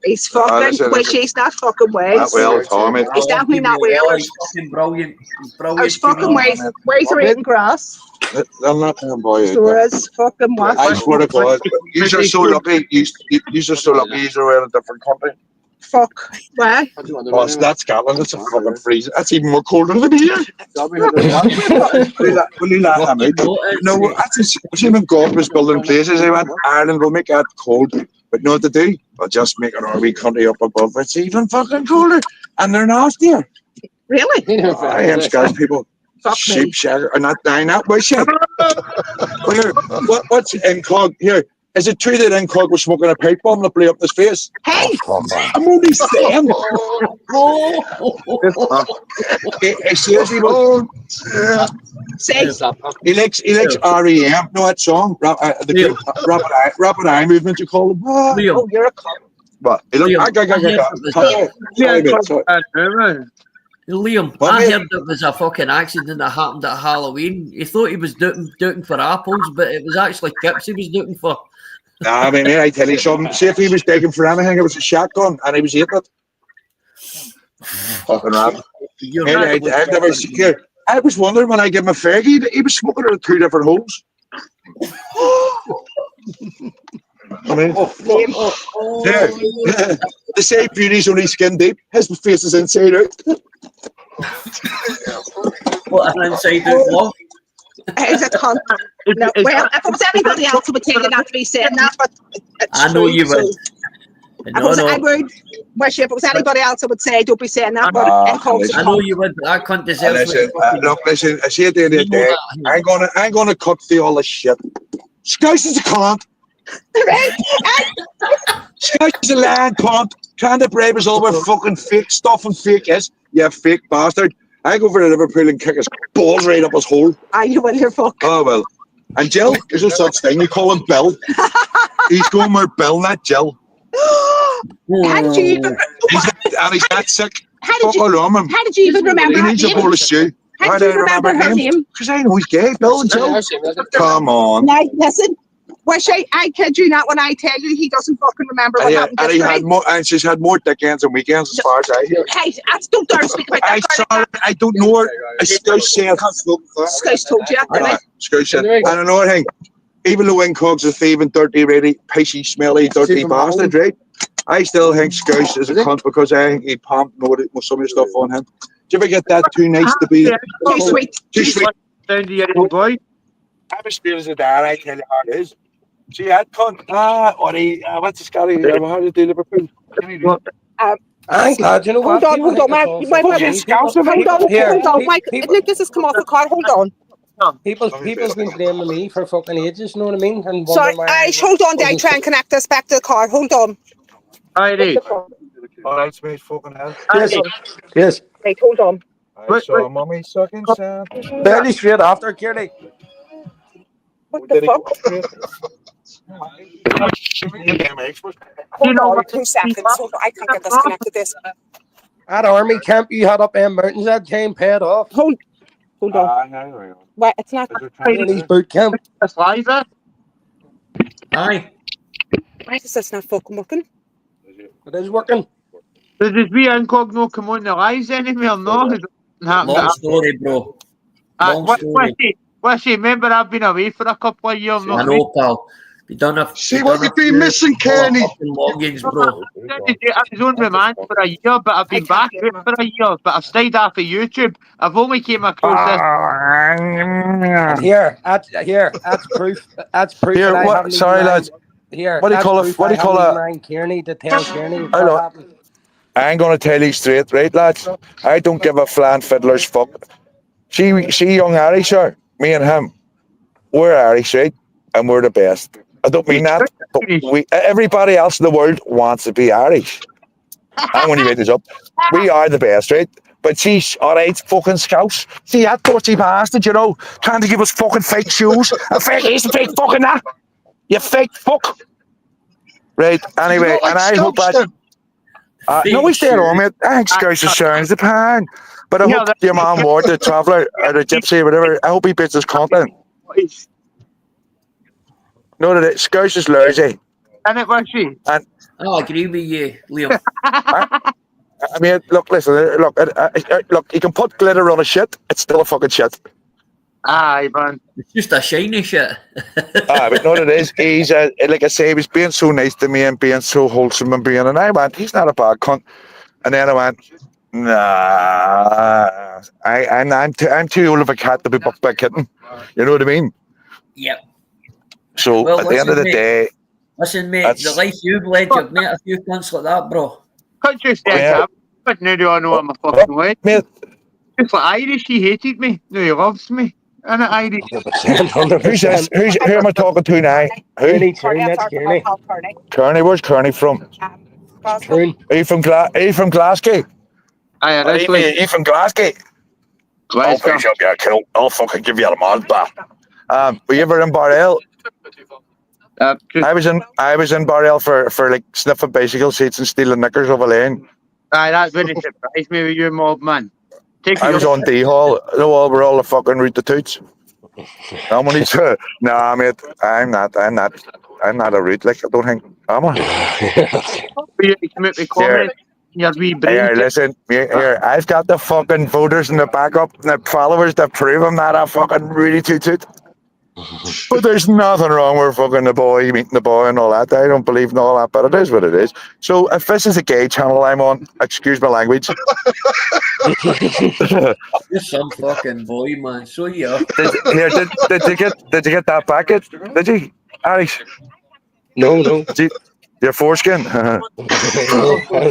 He's fucking, listen, which he's not fucking That ways. well, Tommy. He's definitely not Wales. He's fucking brilliant. He's brilliant. There's fucking ways. Ways are eating grass. They're not going to buy you. So is fucking what? I swear to God, you're so lucky. You're so lucky. You're in a different country. Fuck. Why? Oh, it's not Scotland. It's a fucking freezing. That's even more colder than here. Will you laugh at me? No, that's see when God was building places. He went, Ireland will make that cold, but know what to do? I'll just make an army country up above. It's even fucking colder, and they're nastier. Really? I am Scottish people. Fuck Sheep me. shagger are not dying out by shit. Here, what's Incog here? Is it true that Incog was smoking a pipe bomb that blew up his face? Hey! I'm only saying. He says he will. Say, He likes REM. No, that song. The group, rapid eye movement. You call them. Liam, oh, you're a cunt. But he look. Liam, What, I mate? heard it was a fucking accident that happened at Halloween. He thought he was duking for apples, but it was actually kips he was duking for. Nah, I mean, I tell you something. See if he was taking for anything, it was a shotgun, and he was eating it. Fucking rap. You're I've right. never seen here. I was wondering when I gave him a fag, he was smoking it at two different holes. I mean, they say beauty's only skin deep. His face is inside out. What an inside out love. He's a cunt. No, well, if it was anybody else, I would take it not to be saying that, but it's I know true, you so- would. I would. Wish if it was anybody else, I would say don't be saying that. But in Cogs, I know you would, but that cunt deserves Listen, what look, listen. I see at the end of the You know day, that, I ain't gonna cut through all this shit. Scouse is a cunt. right? Scouse is a lying cunt. Trying to brave us all with fucking fake stuff and fake is. You fake bastard. I go over to Liverpool and kick his balls right up his hole. Are you will your fuck? Oh well. And Jill, there's no such thing. We call him Bill. He's going with Bill, not Jill. How did you even? He's not sick. How did Fuck all on him. How did you even remember He her needs a name? bowl of stew. How did you remember her name? Because I know he's gay, Bill and Jill. Come on. Now listen. Wish I kid you not when I tell you he doesn't fucking remember what happened And he yesterday. had more, and she's had more dickends and weekends as far as I hear. Hey, don't dare speak about that. Sorry, I don't know her. Scouse said. Scouse told you that, didn't he? Scouse said. And another thing, even though Wincogs is thieving, dirty, really pissy, smelly, dirty bastard, right? I still think Scouse is a cunt because I think he pumped some of the stuff on him. Do you ever get that too nice to be Too sweet? too sweet? Down to your old boy. I'm as straight as a dad, I tell you how it is. See that cunt? What's the Scotty? How did they Liverpool? I'm glad, you know what? Hold on, Mike. Hold on, Mike. Look, this has come off the car. Hold on. People's been blaming me for fucking ages, you know what I mean? And Sorry, hold on. I try and connect us back to the car. Hold on. Alrighty. Alright, sweet fucking hell. Yes. Right, hold on. I saw mummy sucking sound. Very straight after, Kearney. What the fuck? Hold on, 2 seconds. Hold on. I can't get this connected. This. That army camp you had up in mountains that time paid off. Hold on. Wait, it's not. Kearney's boot camp. That's live, eh? Aye. Why is this not fucking working? It is working. Does this be incognito come on the lives anymore? No. Long story, bro. Long story. Remember I've been away for a couple of years. I know, pal. You don't have. See what you've been missing, Kearney. Logins, bro. I was on remand for a year, but I've been back out for a year. But I've stayed off of YouTube. I've only came across this. That's proof. That's proof. Here, that I what? haven't Sorry, even lads. Here, What do you that's call it? proof What do you I call haven't it? even rang Kearney to tell Kearney what Hello. happened. I ain't gonna tell you straight, right, lads? I don't give a flying fiddler's fuck. See, young Irish, sir. Me and him, we're Irish, right? And we're the best. I don't mean that, but everybody else in the world wants to be Irish. I'm going to make this up. We are the best, right? But she's all right, fucking Scouse. See that dirty bastard, you know, trying to give us fucking fake shoes. A fake is a fake fucking that. You fake fuck. Right, anyway, and I hope that. No, we stay at home, mate. I think Scouse is sharing the pan. But I hope your man Ward, the traveller, or the gypsy, or whatever, I hope he beats his content. No, that Scouse is lousy. And it was she. And I'll agree with you, Liam. I mean, look, listen, look, you can put glitter on a shit, it's still a fucking shit. Aye, man. It's just a shiny shit. But no, it is. He's, like I say, he was being so nice to me and being so wholesome and and I went, he's not a bad cunt. And then I went, nah, I'm too old of a cat to be bucked by a kitten. You know what I mean? Yep. So Well, at the end of the day, listen, mate, the life you've led, you've met a few cunts like that, bro. Can't you stand up? But now do I know I'm a fucking way. mate, It's like Irish, he hated me. Now he loves me. And it Irish. 100%. who's this? Who am I talking to now? Who? Kearney, that's Kearney. Kearney, where's Kearney from? Troon. Are you from Glasgow? Aye, Are you from Glasgow? I'll pick you up, yeah, cool. I'll fucking give you a mud bath. Were you ever in Barrel? I was in Barrel for like sniffing bicycle seats and stealing knickers off a lane. Aye, that wouldn't surprise me with you, mob man. I was on D Hall. We're all the fucking root the toots. How many? Nah, mate. I'm not a root. Like I don't think. Am I? You come out with comments. Your wee brain. Here, listen. Here, I've got the fucking voters and the backup and the followers to prove I'm not a fucking really toot. But there's nothing wrong with fucking the boy, meeting the boy and all that. I don't believe in all that, but it is what it is. So if this is a gay channel I'm on, excuse my language. You're some fucking boy, man. So yeah. Did you get that packet? Did you, Irish? No. Did Your foreskin. I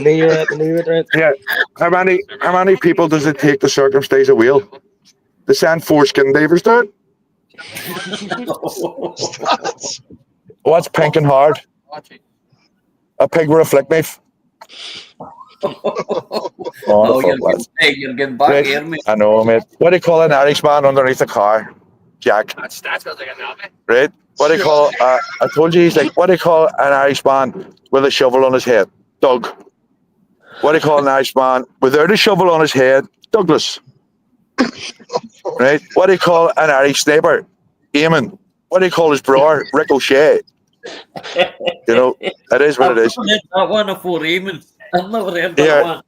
knew you were right. Yeah. How many people does it take to circumcise a whale? To send foreskin divers to it? What's pink and hard? A pig with a flick knife. Oh, you're getting back Right. here, mate. I know, mate. What do you call an Irishman underneath a car? Jack. Right? What do you call? I told you he's like. What do you call an Irishman with a shovel on his head? Doug. What do you call an Irishman without a shovel on his head? Douglas. Right? What do you call an Irish sniper? Eamon. What do you call his brother? Ricochet. You know, it is what it is. I've heard that one before, Eamon. I've never heard that Yeah. one.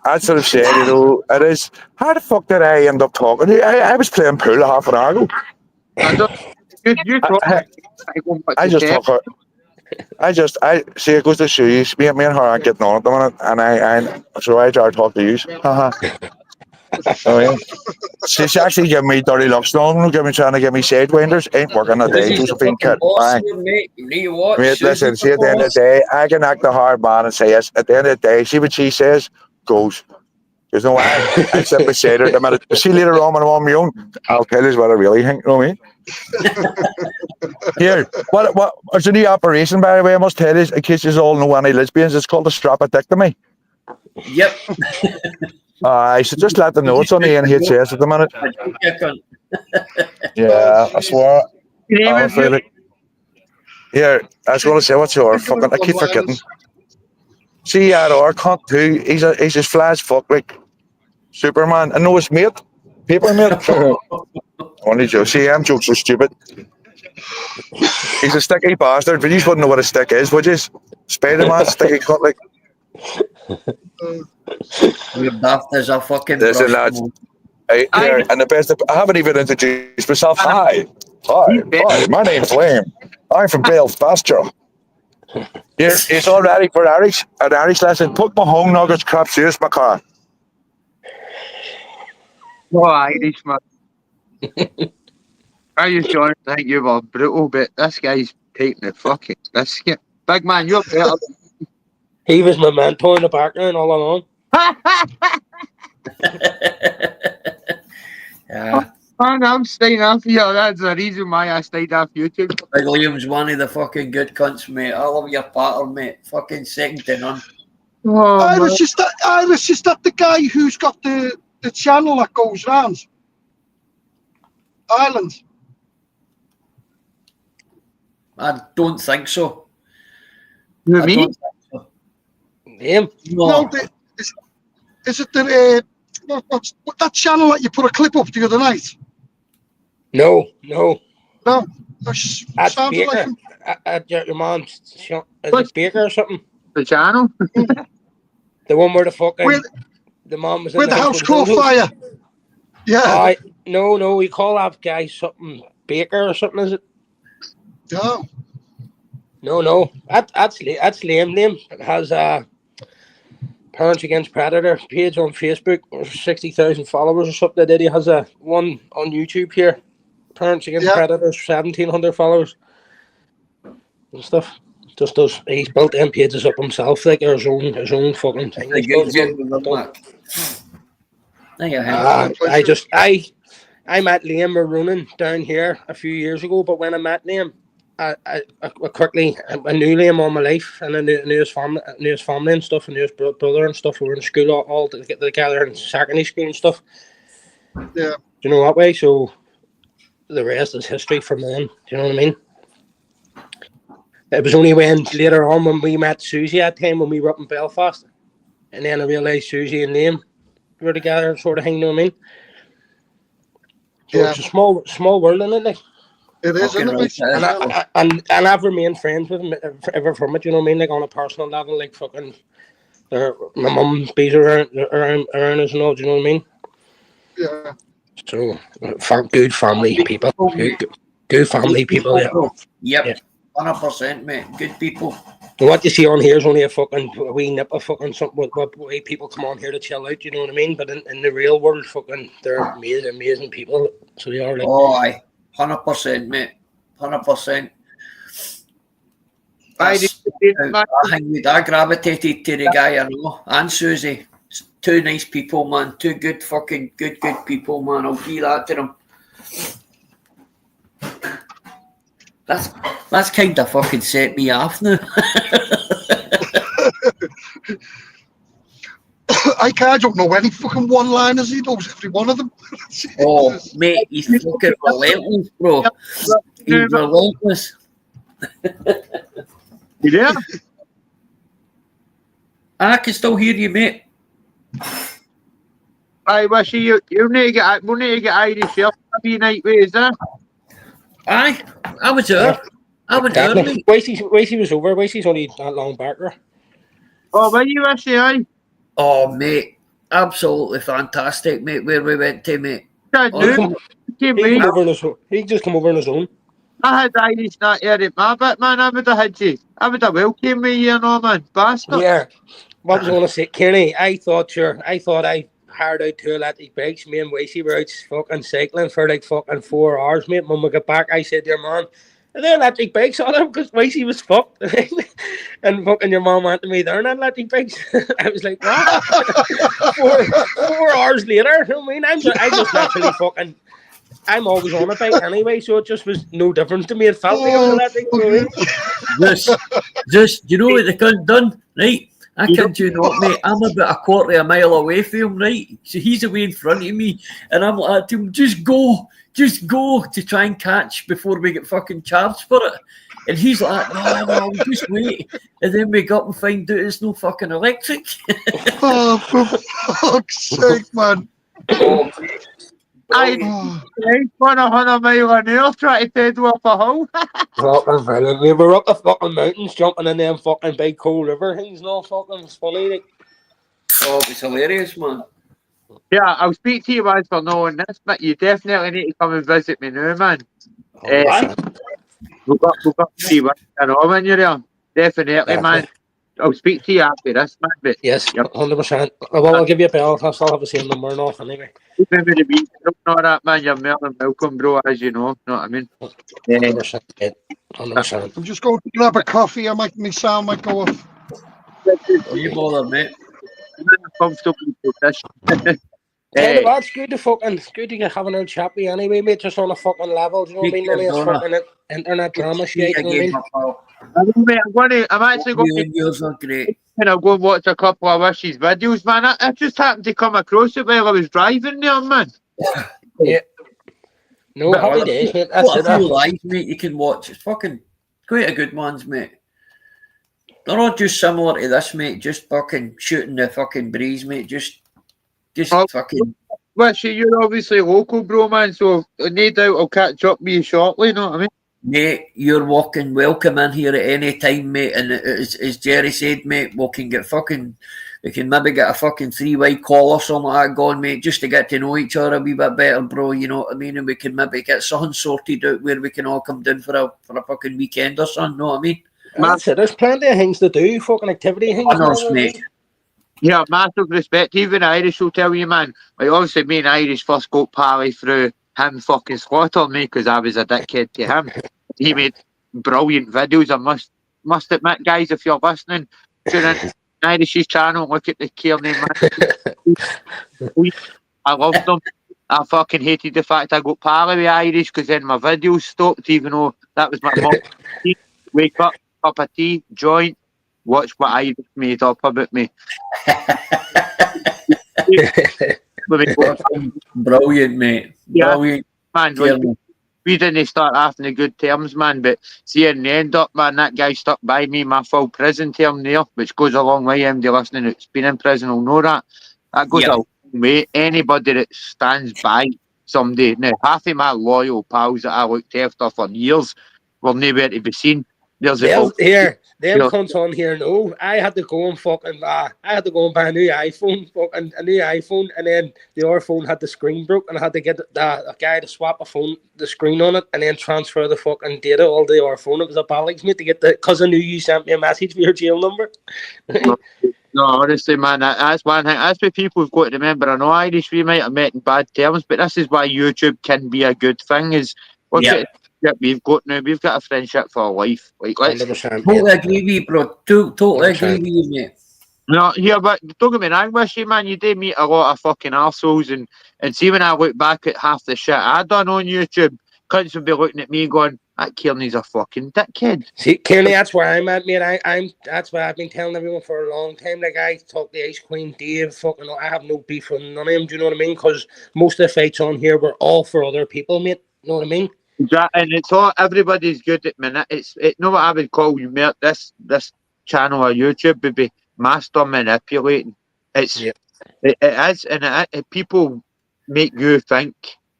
That's what I'm saying, you know, it is. How the fuck did I end up talking? I was playing pool half an hour ago. I see it goes to show you. Me and her aren't getting on at the minute, and so I try to talk to you. Oh yeah. She's actually giving me dirty looks. No, trying to give me sidewinders. Ain't working a day. Josephine kid. Bang. Mate, you need to watch. Mate, listen, see at the end of the day, I can act the hard man and say yes. At the end of the day, see what she says, goes. There's no way I sit beside her at the minute. See later on when I'm on my own, I'll tell you what I really think, you know what I mean? Here, what there's a new operation, by the way, I must tell you, in case you all know any lesbians, it's called a strapatectomy. Yep. I should just let them know it's on the NHS at the minute. Yeah, I swear. Here, I was going to say, what's your fucking, I keep forgetting. See, our cunt too, he's as fly as fuck, like Superman. I know his mate, paper mate. Only joke. See, I'm jokes are stupid. He's a sticky bastard, but you wouldn't know what a stick is, would you? Spider-Man, sticky cunt, like. You're daft as a fucking Listen, lads. And the best, I haven't even introduced myself. Hi, my name's Liam. I'm from Belfast. It's all ready for an Irish lesson. Put my home nuggets, crap, serious, my car. Oh, Irish, man. I used to think you were brutal, but this guy's taking the fucking biscuit. Big man, you're better. He was my mentor in the background all along. Yeah. Man, I'm staying off you. That's the reason why I stayed off YouTube. Big Liam's one of the fucking good cunts, mate. I love your pattern, mate. Fucking second to none. Oh, Irish, is that the guy who's got the channel that goes round Ireland? I don't think so. You I mean? don't think so. Him? No, is it the what's that channel that you put a clip up the other night? No. No, At sounds Baker. like him. At your mom's. Is it Baker or something? The channel? The one where the fucking Where- the mom was in Where the house with caught dildos. fire. Yeah. No, we call that guy something Baker or something, is it? No. That's Liam. Liam has Parents Against Predator page on Facebook, 60,000 followers or something. He has a one on YouTube here. Parents Against Predators, 1,700 followers and stuff. Just does. He's built them pages up himself, like his own fucking thing. I met Liam Maronin down here a few years ago, but when I met Liam, I knew Liam all my life, and I knew his family and stuff, and knew his brother and stuff. We were in school all to get together in secondary school and stuff. Yeah. Do you know that way? So the rest is history from then. Do you know what I mean? It was only when later on when we met Susie that time when we were up in Belfast, and then I realised Susie and Liam were together, sort of thing. You know what I mean? So it's a small world, isn't it? Like, it is, isn't it? And I've remained friends with him ever from it. You know what I mean? Like on a personal level, like fucking, my mum bees around us and all. Do you know what I mean? Yeah. So, good family people. Good family people. Yeah. Yep. 100%, mate. Good people. And what you see on here is only a wee nip of fucking something. What way people come on here to chill out, you know what I mean? But in the real world, fucking, they're amazing people. So they are like. Oh, aye. 100%, mate. 100%. I gravitated to the guy I know and Susie. Two nice people, man. Two good people, man. I'll give that to them. That's kind of fucking set me off now. I don't know any fucking one-liners. He knows every one of them. Oh, mate, he's fucking relentless, bro. He's relentless. You there? I can still hear you, mate. Aye, Wishy, you need to get, we'll need to get Irish here every night, is there? Aye, I was there. I went early. Wasey was over. Wasey's only that long backer. Oh, were you, Wishy, aye? Oh, mate, absolutely fantastic, mate, where we went to, mate. He just come over on his own. I had Irish that here at my bit, man. I would have had you. I would have welcomed me, you know, man. Bastard. Yeah. What was I going to say, Kearney? I thought I hired out 2 electric bikes. Me and Wasey were out fucking cycling for like fucking 4 hours, mate. When we got back, I said to your man, "Are there electric bikes on them?" Because Wasey was fucked. And fucking your mom went to me, "They're not electric bikes." I was like, what? 4 hours later. I mean, I just naturally fucking... I'm always on a bike anyway, so it just was no difference to me. It felt like I was electric. Just, you know what the cunt done, right? I kid you not, mate. I'm about a quarter of a mile away from him, right? So he's away in front of me, and I'm like to him, just go to try and catch before we get fucking charged for it. And he's like, no, just wait. And then we got and find out it's no fucking electric. Oh, for fuck's sake, man. I won 100 mile an hour trying to pedal up a hill. Fucking brilliant. We were up the fucking mountains jumping in them fucking big cold river things. No fucking funny. Like. Oh, it was hilarious, man. Yeah, I'll speak to you guys for knowing this, but you definitely need to come and visit me now, man. We've got to see what you know when you're there. Definitely, man. I'll speak to you after this, man. But yes, 100%. Well, I'll give you a bell. I'll still have the same number and off anyway. Remember the beat and all that, man. You're more than welcome, bro, as you know. Know what I mean? 100%. I'm just going to grab a coffee. My sound might go off. You bother, mate. I'm in a comfortable position. It's good to get having a chat with you anyway, mate. Just on a fucking level, do you know what I mean? Only it's fucking internet drama shit, you know what I mean? I'm actually going yours are great. I'll go and watch a couple of Wishy's videos, man. I just happened to come across it while I was driving there, man. Yeah. No, happy days, mate. What a few live, mate, you can watch. It's fucking quite a good ones, mate. They're all just similar to this, mate. Just fucking shooting the fucking breeze, mate. Just fucking... Wishy, you're obviously local, bro, man, so no doubt I'll catch up with you shortly, you know what I mean? Mate, you're welcome in here at any time, mate. And as Jerry said, mate, we can maybe get a fucking 3-way call or something like that going, mate, just to get to know each other a wee bit better, bro. You know what I mean? And we can maybe get something sorted out where we can all come down for a fucking weekend or something. Know what I mean? That's it. There's plenty of things to do, fucking activity things. Honors, mate. Yeah, massive respect. Even Irish will tell you, man. Like, obviously, me and Irish first got pally through him fucking slaughtering me because I was a dickhead to him. He made brilliant videos. I must admit, guys, if you're listening, tune in Irish's channel, look at the Kearney, man. I loved them. I fucking hated the fact I got pally with Irish because then my videos stopped, even though that was my mum. Wake up, cup of tea, joint, watch what Irish made up about me. Brilliant, mate. Brilliant. Man, like, we didn't start off in the good terms, man, but see, in the end up, man, that guy stuck by me my full prison term there, which goes a long way. Anybody listening who's been in prison will know that. That goes a long way. Anybody that stands by somebody. Now, half of my loyal pals that I looked after for years were nowhere to be seen. There's a them cunts on here. No, I had to go and fucking buy a new iPhone, and then the other phone had the screen broke, and I had to get a guy to swap the screen on it, and then transfer the fucking data all the other phone. It was a balance, mate, to get because I knew you sent me a message for your jail number. No, honestly, man, that's one thing. That's what people have got to remember. I know Irish, we might have met in bad terms, but this is why YouTube can be a good thing. Is friendship we've got now. We've got a friendship for life. Like, let's 100%, Totally mate. agree with you, bro. Totally agree 100%. with you, mate. no, here, but don't get me wrong, with you, man. You do meet a lot of fucking arseholes, and see when I look back at half the shit I done on YouTube, cunts would be looking at me going, "That Kearney's a fucking dickhead." See, Kearney, that's where I'm at, mate. That's what I've been telling everyone for a long time. Like, I talk to Ice Queen, Dave, fucking, I have no beef with none of them. Do you know what I mean? Because most of the fights on here were all for other people, mate. You know what I mean? And it's all everybody's good at minute. It's know what I would call you, mate. This channel or YouTube would be master manipulating. Yeah. It is, and people make you think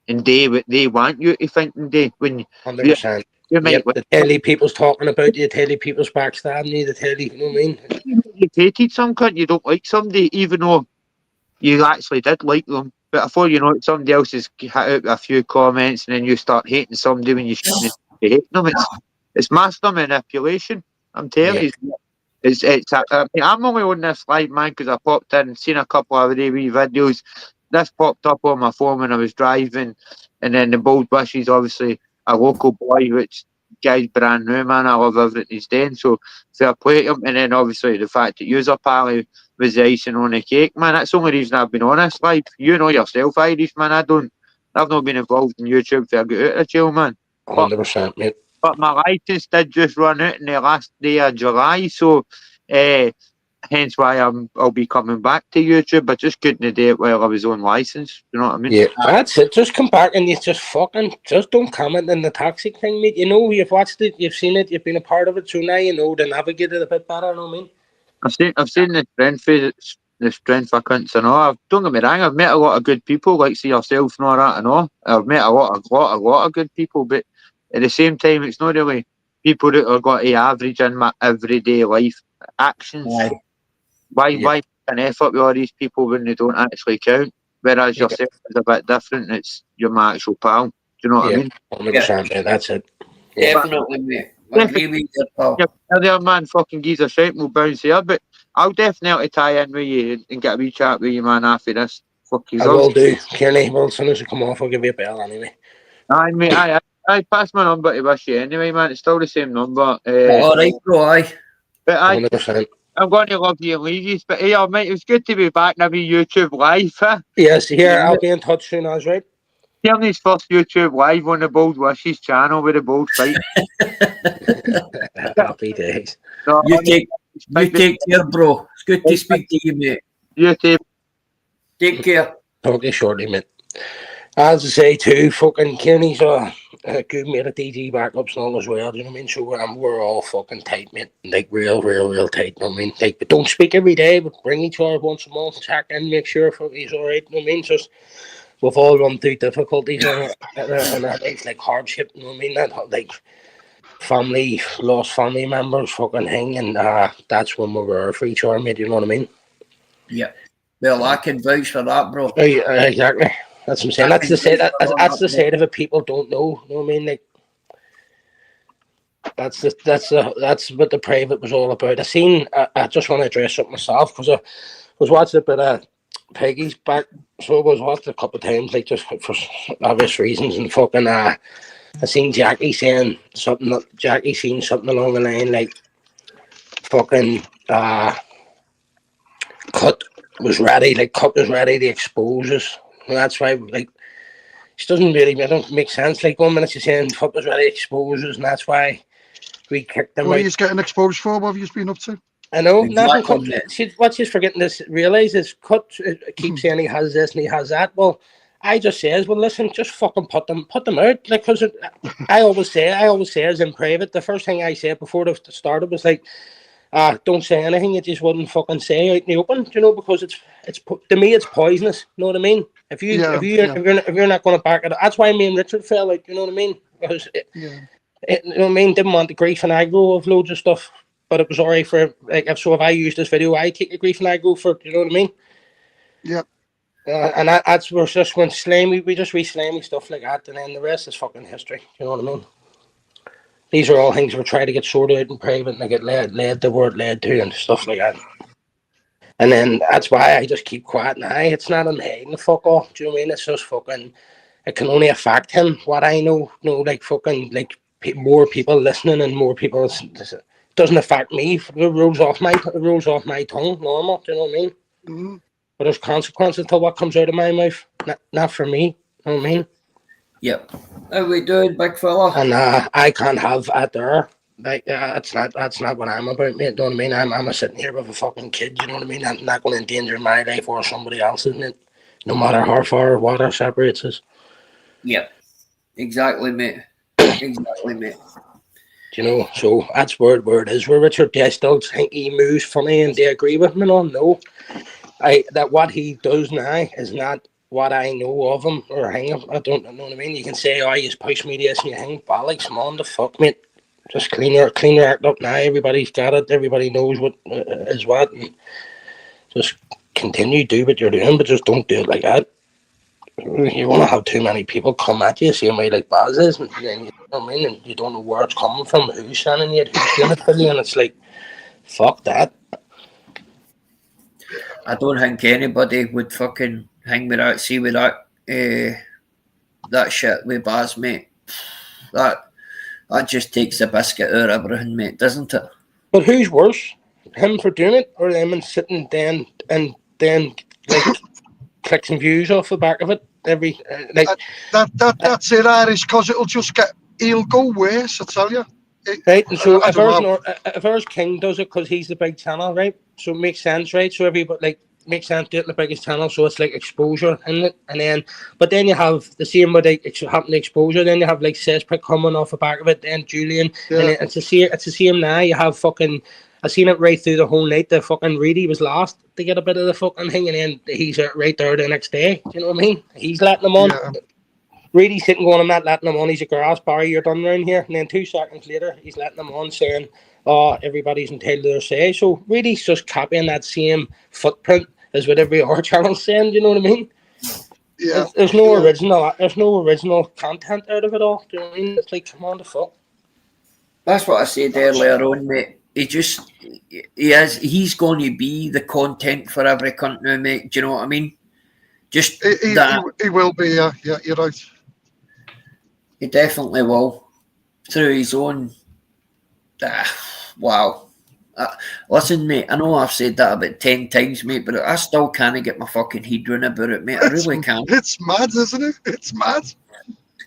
and do what they want you to think and do. When you 100%. might Yep, the telly people's talking about you, the telly people's backstabbing you, the telly, you know what I mean? you hated some cunt, you don't like somebody, even though you actually did like them. But before you know it, somebody else has hit out a few comments, and then you start hating somebody when you shouldn't be hating them. It's master manipulation. I'm telling you. I mean, I'm only on this live, man, because I popped in and seen a couple of the wee videos. This popped up on my phone when I was driving, and then the Bold Wishes, obviously a local boy, which guy's brand new, man. I love everything he's doing, so fair play to him. And then obviously the fact that user pally was the icing on the cake, man. That's the only reason I've been on this live. You know yourself, Irish, man. I've not been involved in YouTube till I got out of jail, man. 100%, mate. But my license did just run out in the last day of July, so hence why I'll be coming back to YouTube. I just couldn't do it while I was on license. You know what I mean? Yeah, that's it. Just come back and you just don't comment on the toxic thing, mate. You know, you've watched it, you've seen it, you've been a part of it, so now you know to navigate it a bit better, you know what I mean? I've seen the strength for cunts and all. Don't get me wrong, I've met a lot of good people, like see yourself and all that and all. I've met a lot of good people, but at the same time, it's not really people that have got the average in my everyday life actions. Aye. Why make an effort with all these people when they don't actually count? Whereas yourself is a bit different. It's you're my actual pal. Do you know what I mean? 100%, mate. That's it. Definitely, mate. I agree with you, pal. Yeah, the other man fucking gives a shit, we'll bounce here. But I'll definitely tie in with you and get a wee chat with you, man, after this. Fuck you. I will do. Kearney, well, as soon as I come off, I'll give you a bell anyway. Aye, mate, I passed my number to wish you anyway, man. It's still the same number. All right, bro. Aye. But 100%. I'm going to love you and leave you. But yeah, mate, it was good to be back in a wee YouTube live. Yes, here, I'll be in touch soon, as right. Tierney's first YouTube live on the Bold Wishes channel with the Bold fight. Happy days. No, You take care, bro. It's good to speak to you, mate. You too. Take care. Talk to you shortly, mate. As I say, too, fucking Kearney's a good mate of DG backups and all as well, do you know what I mean? So we're all fucking tight, mate. Like, real tight, you know what I mean? Like, but don't speak every day, but bring each other once a month, check in, make sure he's all right, you know what I mean? Just, we've all run through difficulties in our life, like hardship, you know what I mean? That, like, lost family members, fucking thing, and that's when we were for each other, mate, you know what I mean? Yeah. Well, I can vouch for that, bro. Exactly. That's what I'm saying. That's the side of it people don't know. You know what I mean? Like, that's what the private was all about. I just want to address something myself because I was watching a bit of Peggy's back, so I was watching a couple of times, like just for obvious reasons, and fucking I seen Jackie saying something. Jackie seen something along the line like fucking Cut was ready to expose us. And that's why, like, it doesn't really make sense. Like, 1 minute she's saying fuck was ready to expose us, and that's why we kicked them. What are you getting exposed for? What have you been up to? I know, Exactly. nothing. What she's forgetting to realise is Cut keeps saying he has this and he has that. Well, I just says, well, listen, just fucking put them out. Like, because I always say as in private, the first thing I said before the started was like, don't say anything. You just wouldn't fucking say out in the open, you know, because it's to me it's poisonous. You know what I mean? If you're not going to back it up, that's why me and Richard fell out. You know what I mean? Because you know what I mean. Didn't want the grief and aggro of loads of stuff, but it was alright for like if I use this video, I take the grief and aggro for. You know what I mean? Yeah. And that's where just when slimy, we just re-slimy stuff like that, and then the rest is fucking history. You know what I mean? These are all things we're trying to get sorted out in private and I get led to and stuff like that. And then that's why I just keep quiet. Nah, it's not on hiding the fuck off. Do you know what I mean? It's just fucking, it can only affect him. What I know, like fucking like more people listening and more people. It doesn't affect me. It rolls off my tongue, normal. Do you know what I mean? Mm-hmm. But there's consequences to what comes out of my mouth. Not for me. You know what I mean? Yep. How we doing, big fella? And I can't have that there. Like that's not what I'm about, mate. You know what I mean? I'm sitting here with a fucking kid. You know what I mean? I'm not going to endanger my life or somebody else's, mate. No matter how far water separates us. Yep. Exactly, mate. Exactly, mate. You know, so that's where it is. Where Richard, do I still think he moves funny and they agree with me on? No. That what he does now is not what I know of him or hang him. I don't know what I mean. You can say, he's push media and you hang bollocks, come on the fuck, mate. Just clean your act up now. Everybody's got it. Everybody knows what is what. And just continue, do what you're doing, but just don't do it like that. You want to have too many people come at you, same way like Baz is, and then, you know what I mean, and you don't know where it's coming from, who's sending you, who's doing it for you, and it's like, fuck that. I don't think anybody would fucking hang me out, see with that shit with Baz, mate. That just takes the biscuit out of everything, mate, doesn't it? But who's worse, him for doing it, or them and sitting then like clicks and views off the back of it every like that's it, Irish, because he'll go worse, I tell you. Right, and so if ours King does it because he's the big channel, right? So it makes sense, right? So everybody like makes sense to it the biggest channel, so it's like exposure in it, and then you have the same with like it happened to exposure. Then you have like Cesspit coming off the back of it, then Julian, and then it's the same now. You have fucking. I seen it right through the whole night. The fucking Reedy was last to get a bit of the fucking thing, and then he's right there the next day. Do you know what I mean? He's letting them on. Yeah. Reedy's sitting going, I'm not letting them on. He's a grass, Barry, you're done round here. And then 2 seconds later, he's letting them on, saying, everybody's entitled to their say. So Reedy's just copying that same footprint as what every other channel's saying. Do you know what I mean? Yeah. There's no original content out of it all. Do you know what I mean? It's like, come on, the fuck. That's what I said earlier on, mate. He's going to be the content for every cunt now, mate. Do you know what I mean? Just he will be, yeah, you're right. He definitely will. Through his own... wow. Listen, mate, I know I've said that about 10 times, mate, but I still can't get my fucking head round about it, mate. I really can't. It's mad, isn't it? It's mad.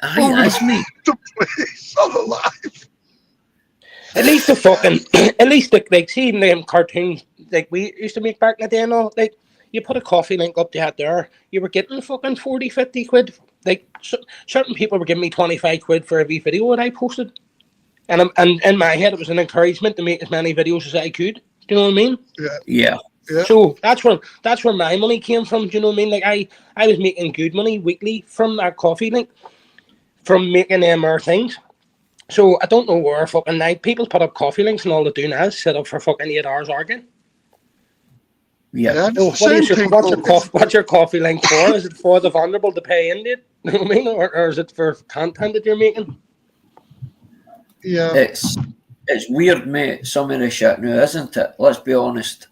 Aye, it is, mate. The place all alive. At least like seeing them cartoons like we used to make back in the day and all, like you put a coffee link up to there, you were getting fucking 40, 50 quid. Like certain people were giving me 25 quid for every video that I posted. And in my head it was an encouragement to make as many videos as I could. Do you know what I mean? Yeah. So that's where my money came from. Do you know what I mean? Like I was making good money weekly from that coffee link, from making them our things. So I don't know where fucking night people put up coffee links and all they do now is sit up for fucking 8 hours arguing. Yeah. So what's your coffee link for? Is it for the vulnerable to pay into it? You know what I mean? Or is it for content that you're making? Yeah. It's weird, mate, some of the shit now, isn't it? Let's be honest.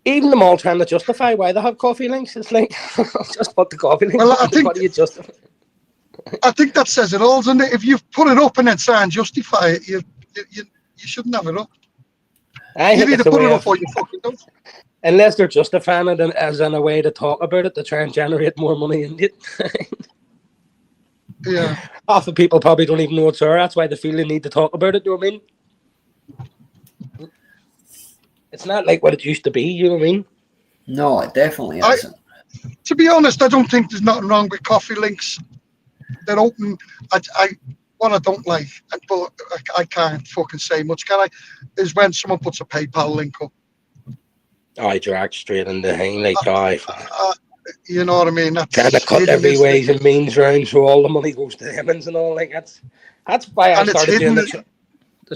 Even them all trying to justify why they have coffee links. It's like, just put the coffee links. Well, I think, what do you justify? I think that says it all, doesn't it? If you put it up and then try and justify it, you shouldn't have it up. You need to put it up or you fucking don't. Unless they're justifying it as in a way to talk about it to try and generate more money in it. Yeah. Half the people probably don't even know it's there. That's why they feel they need to talk about it. Do you know what I mean? It's not like what it used to be. You know what I mean? No, it definitely isn't. To be honest, I don't think there's nothing wrong with coffee links. They're open. What I don't like, but I can't fucking say much, can I? Is when someone puts a PayPal link up. I drag straight in the hang like you know what I mean? That's kind of cut every ways and means round, so all the money goes to Emmons and all. Like that's why I started doing the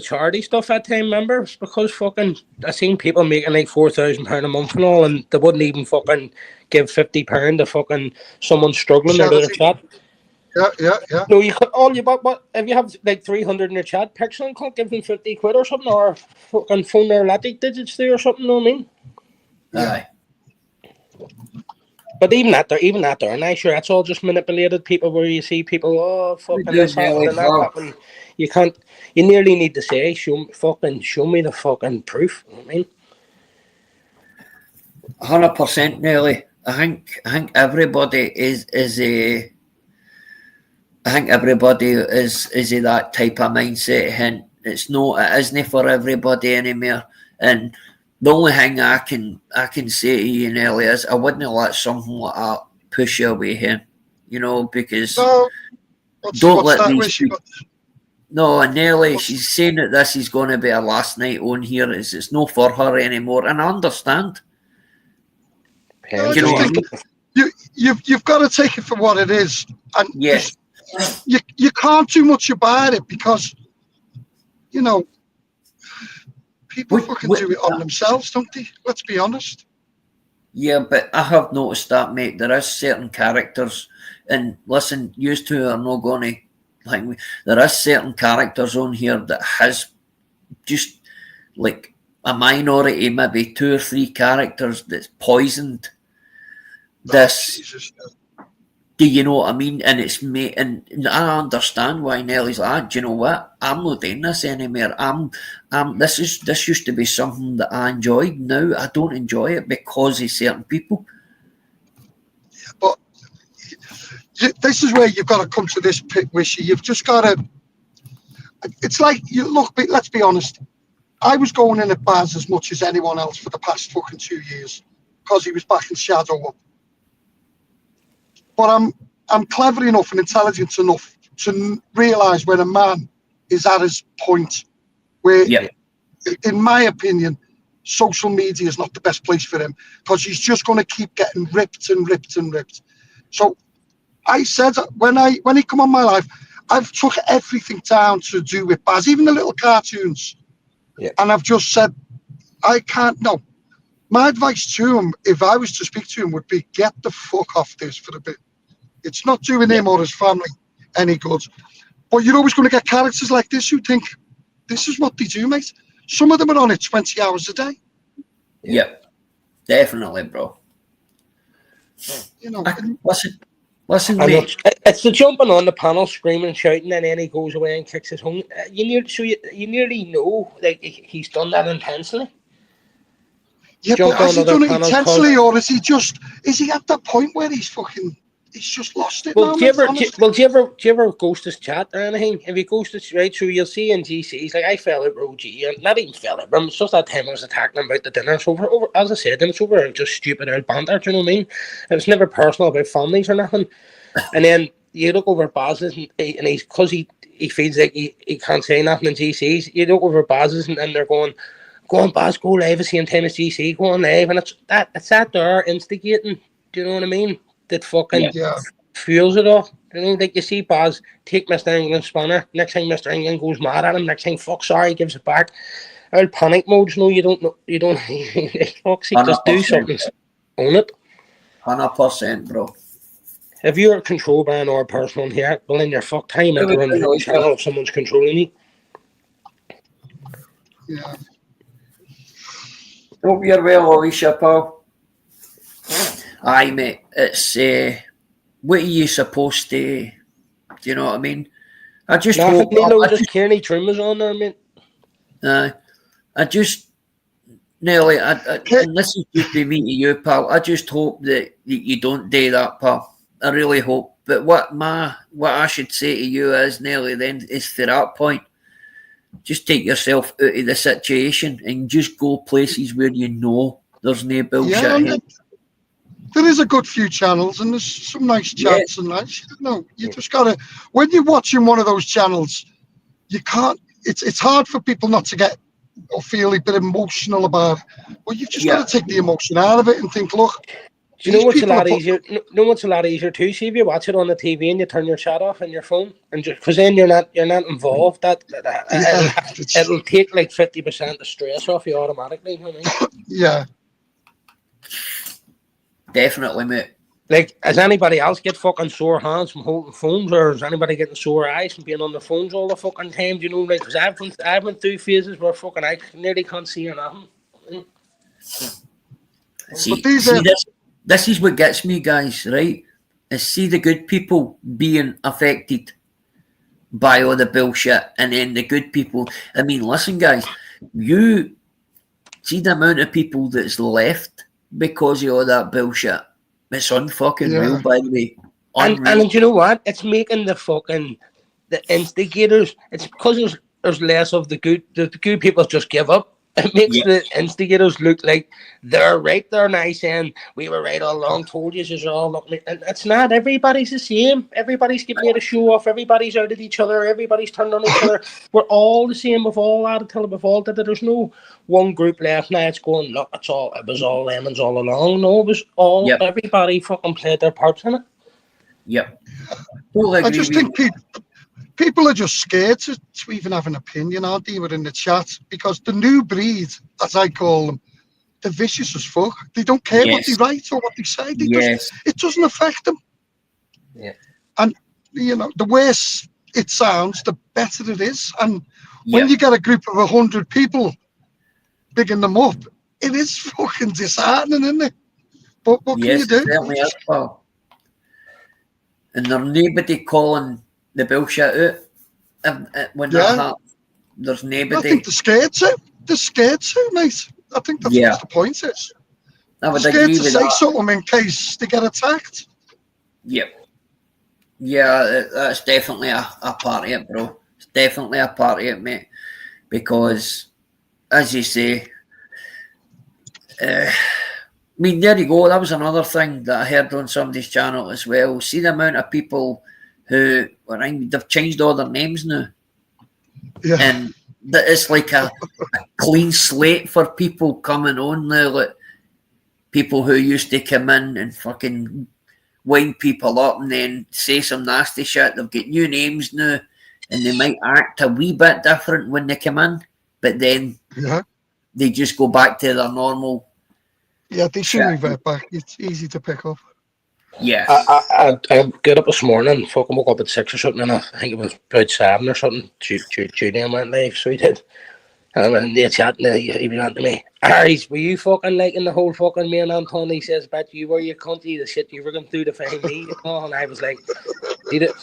charity stuff that time. Remember, it's because fucking I seen people making like £4,000 a month and all, and they wouldn't even fucking give £50 to fucking someone struggling in their chat. Yeah. No, you could what if you have like 300 in your chat, pick someone, can't give them 50 quid or something, or fucking phone their Latic digits there or something. You know what I mean? Aye. But even that there, and I'm sure that's all just manipulated people. Where you see people, fucking do this happened nearly and that happened. You can't. You nearly need to say, show me the fucking proof. You know what I mean, 100% nearly. I think everybody is a. I think everybody is of that type of mindset, and it isn't for everybody anymore. And the only thing I can say to you, Nelly, is I wouldn't let something like that push you away here, because No, don't what's let that these wish you people. No, and Nelly, she's saying that this is going to be her last night on here. It's no for her anymore, and I understand. No, I You know just what I think mean? you've got to take it for what it is, and Yeah. you can't do much about it because people fucking do it on themselves, don't they? Let's be honest. Yeah, but I have noticed that, mate. There is certain characters, and listen, you two are not going to like me. There is certain characters on here that has just like a minority, maybe 2 or 3 characters that's poisoned this. Jesus. Do you know what I mean? And it's me, and I understand why Nelly's like, do you know what? I'm not doing this anymore. This used to be something that I enjoyed. Now I don't enjoy it because of certain people. But this is where you've got to come to this pit, Wishy. You've just got to. It's like you look. Let's be honest. I was going in at Baz as much as anyone else for the past fucking 2 years because he was back in Shadow Up. But I'm clever enough and intelligent enough to realise when a man is at his point where, in my opinion, social media is not the best place for him because he's just going to keep getting ripped and ripped and ripped. So I said when he come on my life, I've took everything down to do with Baz, even the little cartoons. Yeah. And I've just said, I can't, no. My advice to him, if I was to speak to him, would be get the fuck off this for a bit. It's not doing him or his family any good. But you're always going to get characters like this who think this is what they do, mate. Some of them are on it 20 hours a day. Yep, definitely, bro. Listen, mate. It's the jumping on the panel, screaming, shouting, and then he goes away and kicks his home. You nearly know, like he's done that intentionally. Yeah, but has he done it intentionally, or is he at that point where he's just lost it? Well, do you ever ghost his chat or anything? If you ghost his right, so you'll see in GCs, like I fell out with OG, and not even fell out, but it's just that time I was attacking him about the dinner. So over, as I said, it's over just stupid old banter, do you know what I mean? It was never personal about families or nothing. And then you look over Baz's, and he's, because he feels like he can't say nothing in GCs, you look over Baz's, and they're going, go on, Baz, go live at the same time as GC, go on live, and it's that there instigating, do you know what I mean? That fucking fuels it all. You know, like you see Baz take Mr. England's spanner, next time Mr. England goes mad at him, next time, fuck, sorry, gives it back. Old panic modes, no, you don't, fuck's sake, just do something, own it. 100%, bro. If you're controlled by another person on here, well, in your fuck time, into running your channel if someone's controlling you. Yeah. Hope you're well, Alicia, pal. Aye, mate. It's what are you supposed to? Do you know what I mean? I just hope. Just Kearney Trim was on there, mate. I just, Nelly, and this is just to me to you, pal. I just hope that you don't do that, pal. I really hope. But what I should say to you is, Nelly, then is to that point, just take yourself out of the situation and just go places where you know there's no bullshit. Yeah, there is a good few channels and there's some nice chats and that. No, you just gotta, when you're watching one of those channels, you can't. It's hard for people not to get or feel a bit emotional about it. Well, you've just got to take the emotion out of it and think, look. Do you know what's a lot easier? No, what's a lot easier too. See, if you watch it on the TV and you turn your chat off on your phone, and just because then you're not involved. It'll take like 50% the stress off you automatically. You know what I mean? Yeah. Definitely, mate. Like, does anybody else get fucking sore hands from holding phones, or is anybody getting sore eyes from being on the phones all the fucking time? Do you know, like, because I've went through phases where fucking I nearly can't see or nothing. See this. this is what gets me, guys, right? Is see the good people being affected by all the bullshit, and then the good people. I mean, listen, guys, you see the amount of people that's left because of all that bullshit. It's unfucking real, by the way. And you know what? It's making the instigators. It's because there's less of the good. The good people just give up. It makes the instigators look like they're right there now, saying we were right all along. Told you, you're all looking. And it's not. Everybody's the same. Everybody's getting made a show off. Everybody's out at each other. Everybody's turned on each other. We're all the same. We've all added till we've all did it. There's no one group left now. It's going. Look, it was all lemons all along. No, it was all. Everybody fucking played their parts in it. Yep. I just think people are just scared to even have an opinion, aren't they, within the chat? Because the new breed, as I call them, they're vicious as fuck. They don't care what they write or what they say. It doesn't affect them. Yeah. And, you know, the worse it sounds, the better it is. And when you get a group of 100 people bigging them up, it is fucking disheartening, isn't it? But what can you do? Certainly is, pal. And there's nobody calling the bullshit out when that happens. There's nobody. I think they're scared to. They're scared to, mate. I think that's what the point is. They're scared to say something in case they get attacked. Yep. Yeah, that's definitely a part of it, bro. It's definitely a part of it, mate. Because, as you say, I mean, there you go. That was another thing that I heard on somebody's channel as well. See the amount of people who, they've changed all their names now. Yeah. And it's like a clean slate for people coming on now. Like people who used to come in and fucking wind people up and then say some nasty shit. They've got new names now and they might act a wee bit different when they come in. But then they just go back to their normal. Yeah, they should revert back. It's easy to pick up. Yeah. I got up this morning, fucking woke up at 6 or something, and I think it was about 7 or something. Judy went live, so he did. And I went in there chatting, he went on to me, Harry's, were you fucking liking the whole fucking me and Anton? He says, bet you were, you cunty, the shit you were going through to find me. You know? And I was like,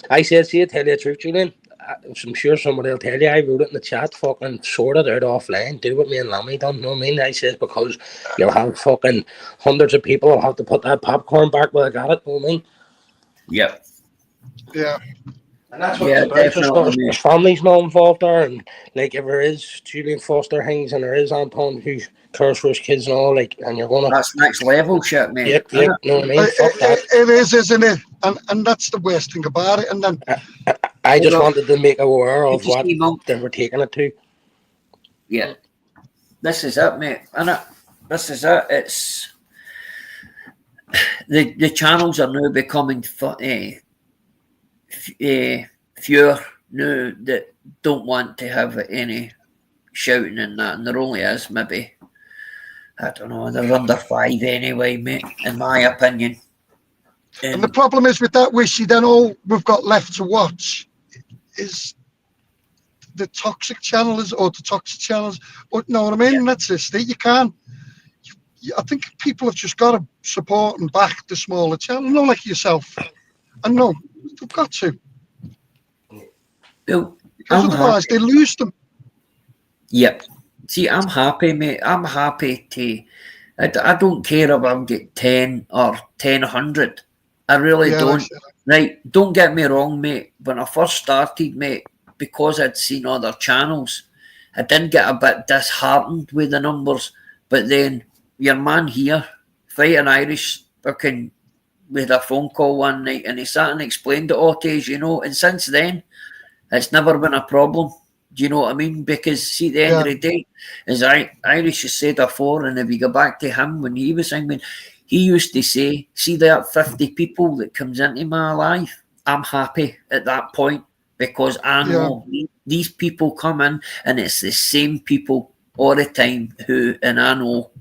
I said, see, I tell you the truth, Julian. I'm sure somebody will tell you, I wrote it in the chat, fucking sort it out offline, do what me and Lammy done, you know what I mean? I says, because you'll have fucking hundreds of people who'll have to put that popcorn back where I got it, you know what I mean? Yep. Yeah. And that's what it's about. There's families not involved there, and like if there is Julian Foster Hings and there is Anton who cares for his kids and all, like, and you're gonna, that's next level shit, mate. Yep, you know what I mean? It is, isn't it? And that's the worst thing about it. And then I just wanted to make aware of what they were taking it to. Yeah. This is it, mate. And this is it. It's the channels are now becoming fewer now that don't want to have any shouting and that, and there only is maybe, I don't know, they're under 5 anyway, mate, in my opinion. And the problem is with that, Wishy, then all we've got left to watch is the toxic channels or the toxic channels. But know what I mean? Yeah. And that's it. You can't. I think people have just got to support and back the smaller channel, not like yourself. And no, they've got to. Well, because otherwise they lose them. Yep. See, I'm happy, mate. I'm happy to. I don't care if I'm get 10 or 1,000. I really don't. Right, don't get me wrong, mate. When I first started, mate, because I'd seen other channels, I did get a bit disheartened with the numbers. But then your man here, Fighting Irish, fucking, we had a phone call one night and he sat and explained it all to us, you know. And since then, it's never been a problem. Do you know what I mean? Because, see, at the end of the day, as Irish has said before, and if you go back to him when he was singing, he used to say, see that 50 people that comes into my life, I'm happy at that point because I know these people come in and it's the same people all the time who, and I know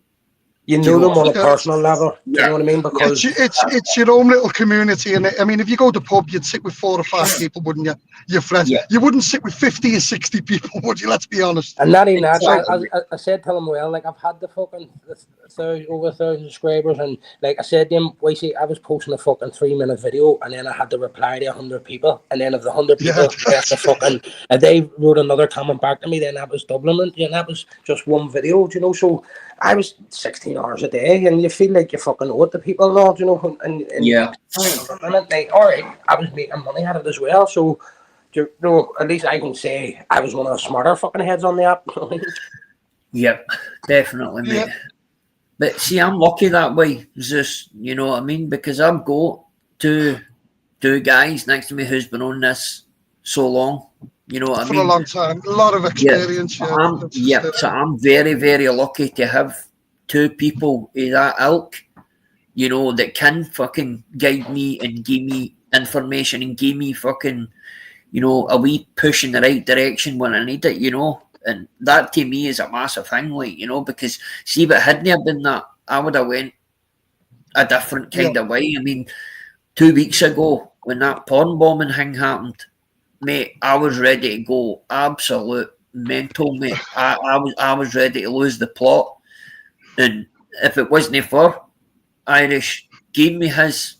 You Do you know know them what on I a mean? personal level. Do you know what I mean? Because It's your own little community, and I mean, if you go to pub, you'd sit with 4 or 5 people, wouldn't you? Your friends. Yeah. You wouldn't sit with 50 or 60 people, would you? Let's be honest. and not even that. Exactly. I said to him, well, like I've had the fucking over 1,000 subscribers, and like I said to him, wait, see, I was posting a fucking 3-minute video, and then I had to reply to 100 people, and then of the 100 Yeah, people left the fucking, and they wrote another comment back to me, then that was doubling it, and that was just one video, you know. So I was 16 hours a day, and you feel like you fucking owe it to people, now, you know, and Yeah. like, all right, I was making money out of it as well, so. You know, at least I can say I was one of the smarter fucking heads on the app. Yep, definitely, mate. yeah, But see, I'm lucky that way, Zeus. You know what I mean? Because I've got two guys next to me who's been on this so long. You know what I for a mean? long time. A lot of experience, yeah. That's just it. So I'm very, very lucky to have two people of that ilk, you know, that can fucking guide me and give me information and give me fucking, you know, a wee push in the right direction when I need it, you know. And that to me is a massive thing, like, you know, because see, if it hadn't have been that, I would have went a different kind of way. I mean, 2 weeks ago when that porn bombing thing happened, mate, I was ready to go absolute mental, mate. I was ready to lose the plot. And if it wasn't for Irish gave me his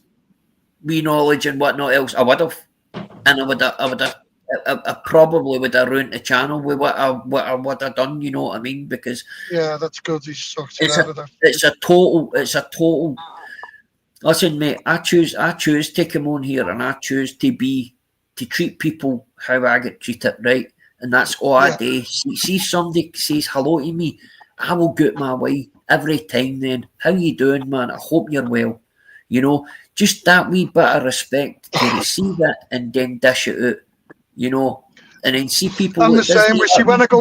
wee knowledge and whatnot else, I would have. And I probably would have ruined the channel with what I would have done, you know what I mean? Because Yeah, that's good. He sucked it out of that. it's a total. Listen, mate, I choose to come on here and I choose to treat people how I get treated, right? And that's all I do. See somebody says hello to me, I will get my way every time then. How you doing, man? I hope you're well. You know, just that wee bit of respect to receive it and then dish it out, you know. And then see people I'm the like this. same. See, when I go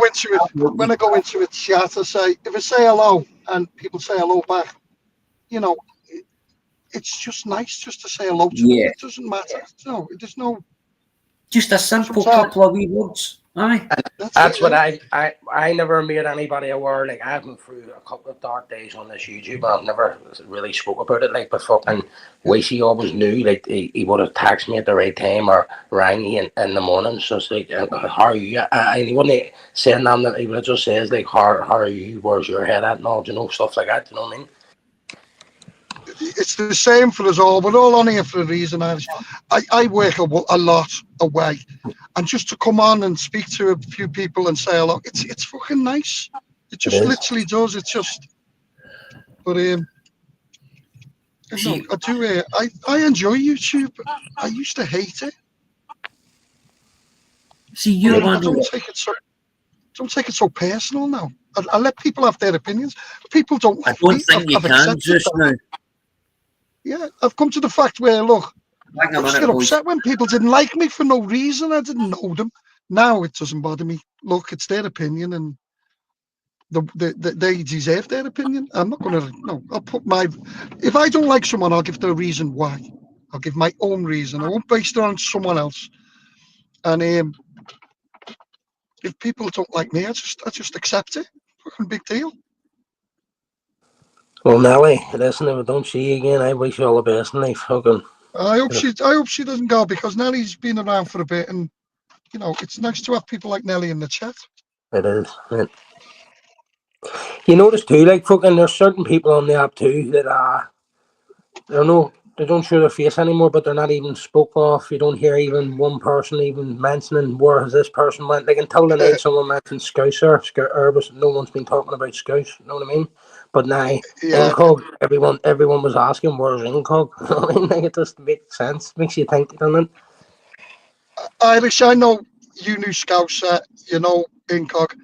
into a chat, I say, if I say hello and people say hello back, you know, it's just nice just to say hello to them. It doesn't matter. No, there's no. Just a simple couple of wee words. Aye. That's what I never made anybody aware. Like, I've been through a couple of dark days on this YouTube. I've never really spoke about it. Like, but fucking Wasey always knew. Like, he would have texted me at the right time or rang me in the morning. So it's like, how are you? And he wouldn't say nothing. He would have just says like, how are you? Where's your head at? And all, you know, stuff like that. You know what I mean? It's the same for us all. We're all on here for a reason. I work a lot away, and just to come on and speak to a few people and say hello, it's fucking nice. It just literally does. It's just, but no, I do. I enjoy YouTube. I used to hate it. See, you don't take it so personal now. I let people have their opinions. People don't like me. You can just now. Yeah, I've come to the fact where, look, I just get upset when people didn't like me for no reason. I didn't know them. Now it doesn't bother me. Look, it's their opinion, and they deserve their opinion. I'm not going to. No, I'll put my. If I don't like someone, I'll give the reason why. I'll give my own reason. I won't base it on someone else. And if people don't like me, I just accept it. Fucking big deal. Well, Nelly, listen, if I don't see you again, I wish you all the best in life. Fucking. I hope she doesn't go, because Nelly's been around for a bit, and you know, it's nice to have people like Nelly in the chat. It is. Right. You notice too, like fucking, there's certain people on the app too that they don't show their face anymore, but they're not even spoke of. You don't hear even one person even mentioning where has this person went. Like, until the night someone mentioned Scouser, no one's been talking about Scouse. You know what I mean? But now, Incog, everyone was asking, where's Incog? You know what I mean? Like, it just makes sense. Makes you think, doesn't it? Irish, I know you knew Scouser, you know Incog,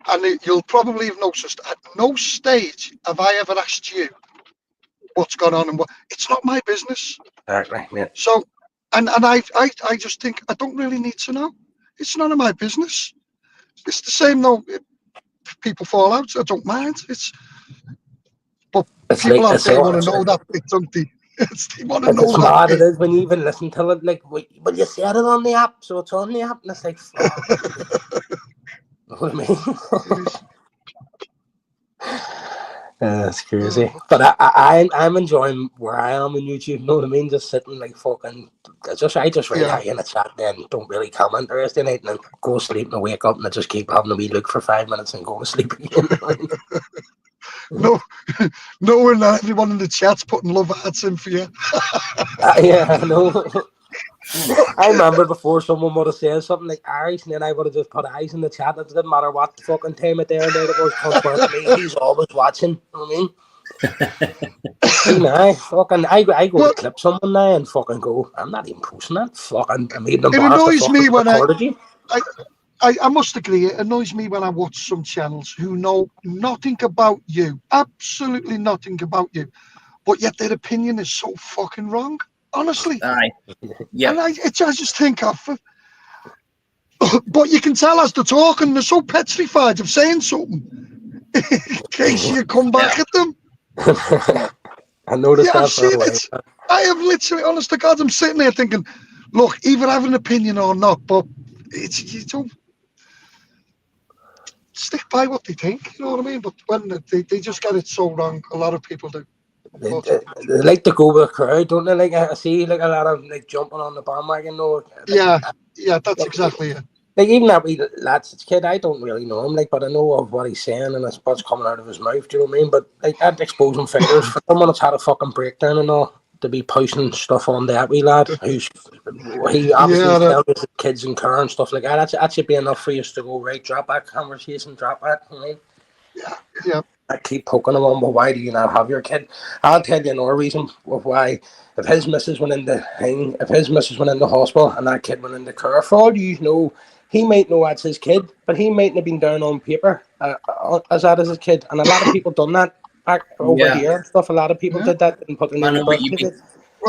and you'll probably have noticed at no stage have I ever asked you what's gone on and what. It's not my business. Exactly, yeah. So, and I just think I don't really need to know. It's none of my business. It's the same though. If people fall out, I don't mind. But people out there want to know that bit, don't they? They want to know that. It's mad it is when you even listen to it. Like, but you said it on the app, so it's on the app, and it's like, fuck. You know what I mean? It's crazy. But I'm enjoying where I am on YouTube, you know what I mean? Just sitting like fucking I just write Yeah. high in the chat then don't really comment the rest of the night and then go to sleep and I wake up and I just keep having a wee look for 5 minutes and go to sleep again. No, knowing that everyone in the chat's putting love hearts in for you. Yeah, I know. I remember before someone would have said something like Irish and then I would have just put eyes in the chat. It didn't matter what fucking time of day or night it was. Consequently, he's always watching. You know what I mean? See now, fucking, I go to clip someone now and fucking go, I'm not even posting that. Fucking, I'm even It embarrassed to annoys me fucking when recorded you. I must agree, it annoys me when I watch some channels who know nothing about you, absolutely nothing about you, but yet their opinion is so fucking wrong. Honestly. Aye. Yeah. And I just think but you can tell as they're talking, they're so petrified of saying something in case you come back at them. I noticed Yeah, that I've for a seen while. it. I have literally, honest to God, I'm sitting there thinking, look, either have an opinion or not, but it's you don't stick by what they think, you know what I mean? But when they just get it so wrong, a lot of people do. They like to go with the crowd, don't they? Like I see like a lot of like jumping on the bandwagon though. Like, yeah, that's exactly it. Like even that wee lad's kid, I don't really know him, like, but I know of what he's saying and it's what's coming out of his mouth. Do you know what I mean? But like that exposing fighters for someone that's had a fucking breakdown and all to be pushing stuff on that wee lad who's he obviously is telling his kids in car and stuff like that. That should be enough for you to go right, drop that conversation, drop that. You know? Yeah. I keep poking him on, but why do you not have your kid? I'll tell you another reason of why. If his missus went into hospital and that kid went into care, for all you know, he might know that's his kid, but he mightn't have been down on paper as that as his kid. And a lot of people done that back over here and stuff. A lot of people did that and put the name birth certificate.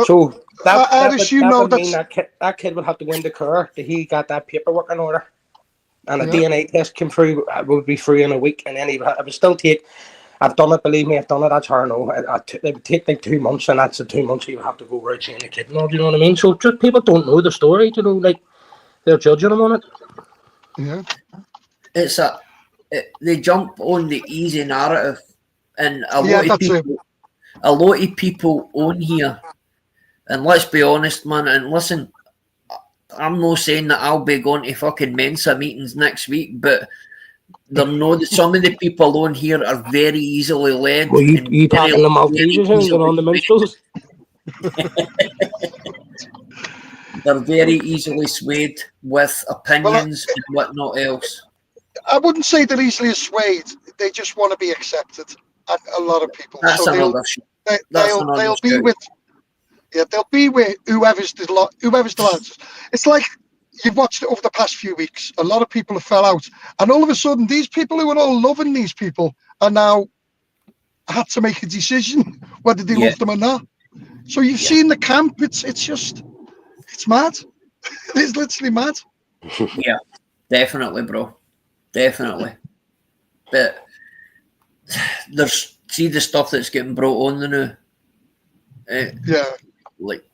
So that would mean that kid would have to go into care that he got that paperwork in order. And a DNA test came through, would be through in a week, and then it would still take. I've done it, believe me, I've done it. That's hard. No, it would take like 2 months, and that's the 2 months you have to go right seeing the kid. And all, do you know what I mean? So just people don't know the story. You know, like they're judging them on it. Yeah, it's they jump on the easy narrative, and a lot of people on here. And let's be honest, man. And listen, I'm not saying that I'll be going to fucking Mensa meetings next week, but some of the people on here are very easily led. Well, you packing the Maltesers and going on the minstrels? They're very easily swayed with opinions and whatnot else. I wouldn't say they're easily swayed. They just want to be accepted. A lot of people. That's so another shit. They'll be with. Yeah, they'll be with whoever's the lads. It's like you've watched it over the past few weeks. A lot of people have fell out, and all of a sudden, these people who are all loving these people are now had to make a decision whether they love them or not. So you've seen the camp. It's mad. It is literally mad. Yeah, definitely, bro. Definitely. But see the stuff that's getting brought on the now. Like,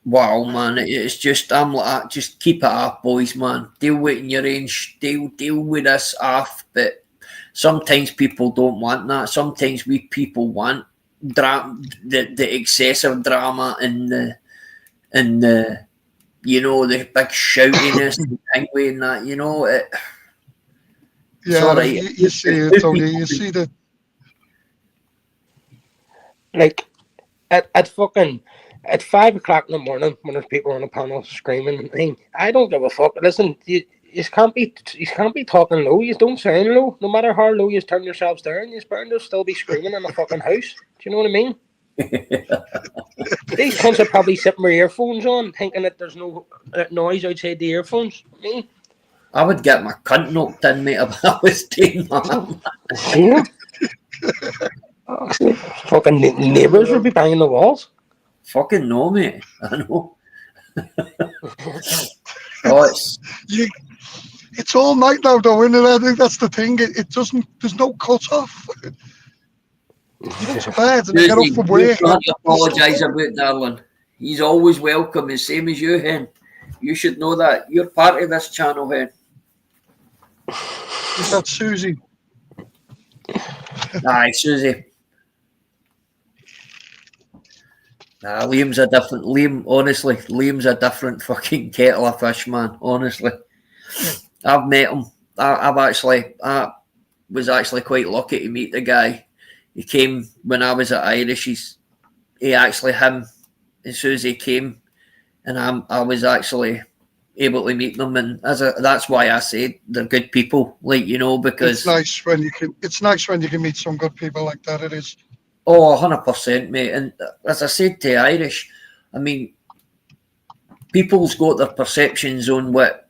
wow, man, it's just, I'm like, just keep it up, boys, man. Deal with it in your range. Deal with this off. But sometimes people don't want that. Sometimes we people want the excessive drama and the you know, the big shoutiness and angry and that, you know. Right. You see it, Tony. You see the like at fucking. At 5 o'clock in the morning, when there's people on the panel screaming, I don't give a fuck. Listen, you can't be talking low. You don't sound low. No matter how low you turn yourselves down, you're bound to still be screaming in the fucking house. Do you know what I mean? These cunts are probably sitting with earphones on, thinking that there's no noise outside the earphones. I would get my cunt knocked in, mate, if I was doing that. Fucking neighbours would be banging the walls. Fucking no, mate. I know. It's all night now, though, isn't it? I think that's the thing. It doesn't. There's no cut off. You go to bed and get up from work. You can't apologise about, darling. He's always welcome, the same as you, Hen. You should know that. You're part of this channel, Hen. Is that Susie? Aye, Susie. Nah, Liam's a different fucking kettle of fish, man. Honestly, I've met him. I was actually quite lucky to meet the guy. He came when I was at Irish. Him and Susie came, and I was actually able to meet them, and that's why I said they're good people, like, you know, because it's nice when you can meet some good people like that. It is. Oh, 100%, mate. And as I said to Irish, I mean, people's got their perceptions on what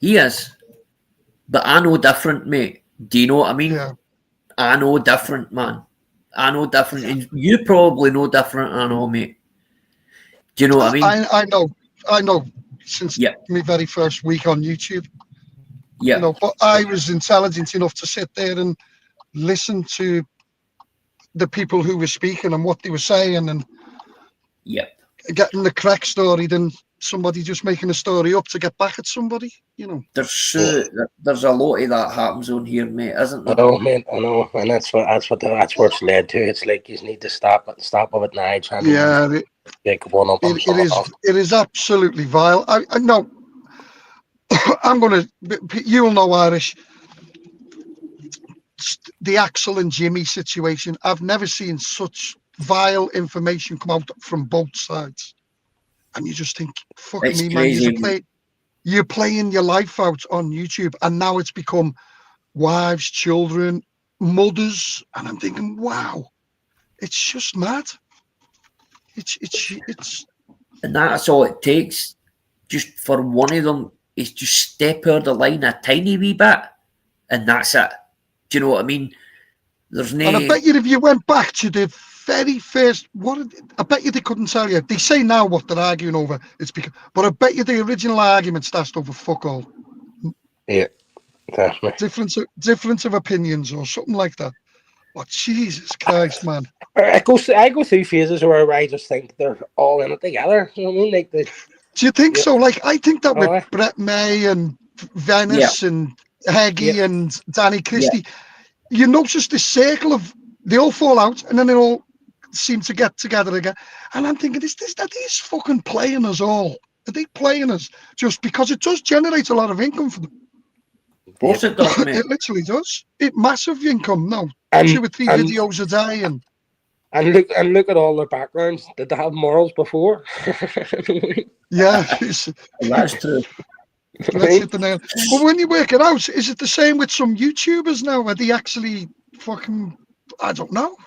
he is, but I know different, mate. Do you know what I mean? Yeah. I know different, man. I know different, and you probably know different. I know, mate. Do you know what I mean? I know. Since my very first week on YouTube, you know, but I was intelligent enough to sit there and listen to the people who were speaking and what they were saying, and getting the correct story than somebody just making a story up to get back at somebody. You know, there's a lot of that happens on here, mate, isn't there? I know, mate. I know, and that's where it's led to. It's like you need to stop with it now. It is absolutely vile. I know. I'm gonna. You'll know Irish. The Axel and Jimmy situation. I've never seen such vile information come out from both sides, and you just think, "Fuck me, man! You're playing your life out on YouTube, and now it's become wives, children, mothers," and I'm thinking, "Wow, it's just mad." It's and that's all it takes, just for one of them is to step out the line a tiny wee bit, and that's it. Do you know what I mean? There's no. And I bet you if you went back to the very first, I bet you they couldn't tell you. They say now what they're arguing over. It's because, but I bet you the original argument starts over fuck all. Yeah, definitely. Difference of opinions or something like that. Oh, Jesus Christ, man. I go through phases where I just think they're all in it together. You know what I mean? Like do you think so? Like, I think that with Brett May and Venice and Heggie and Danny Christie, you notice this circle of, they all fall out and then they all seem to get together again. And I'm thinking, are these fucking playing us all? Are they playing us just because it does generate a lot of income for them? Of course it does, mate. It literally does. Massive income now. And, 2 or 3 videos a day, and look at all their backgrounds. Did they have morals before? Yeah, that's true. That's hit the nail. But when you work it out, is it the same with some YouTubers now? Are they actually fucking? I don't know.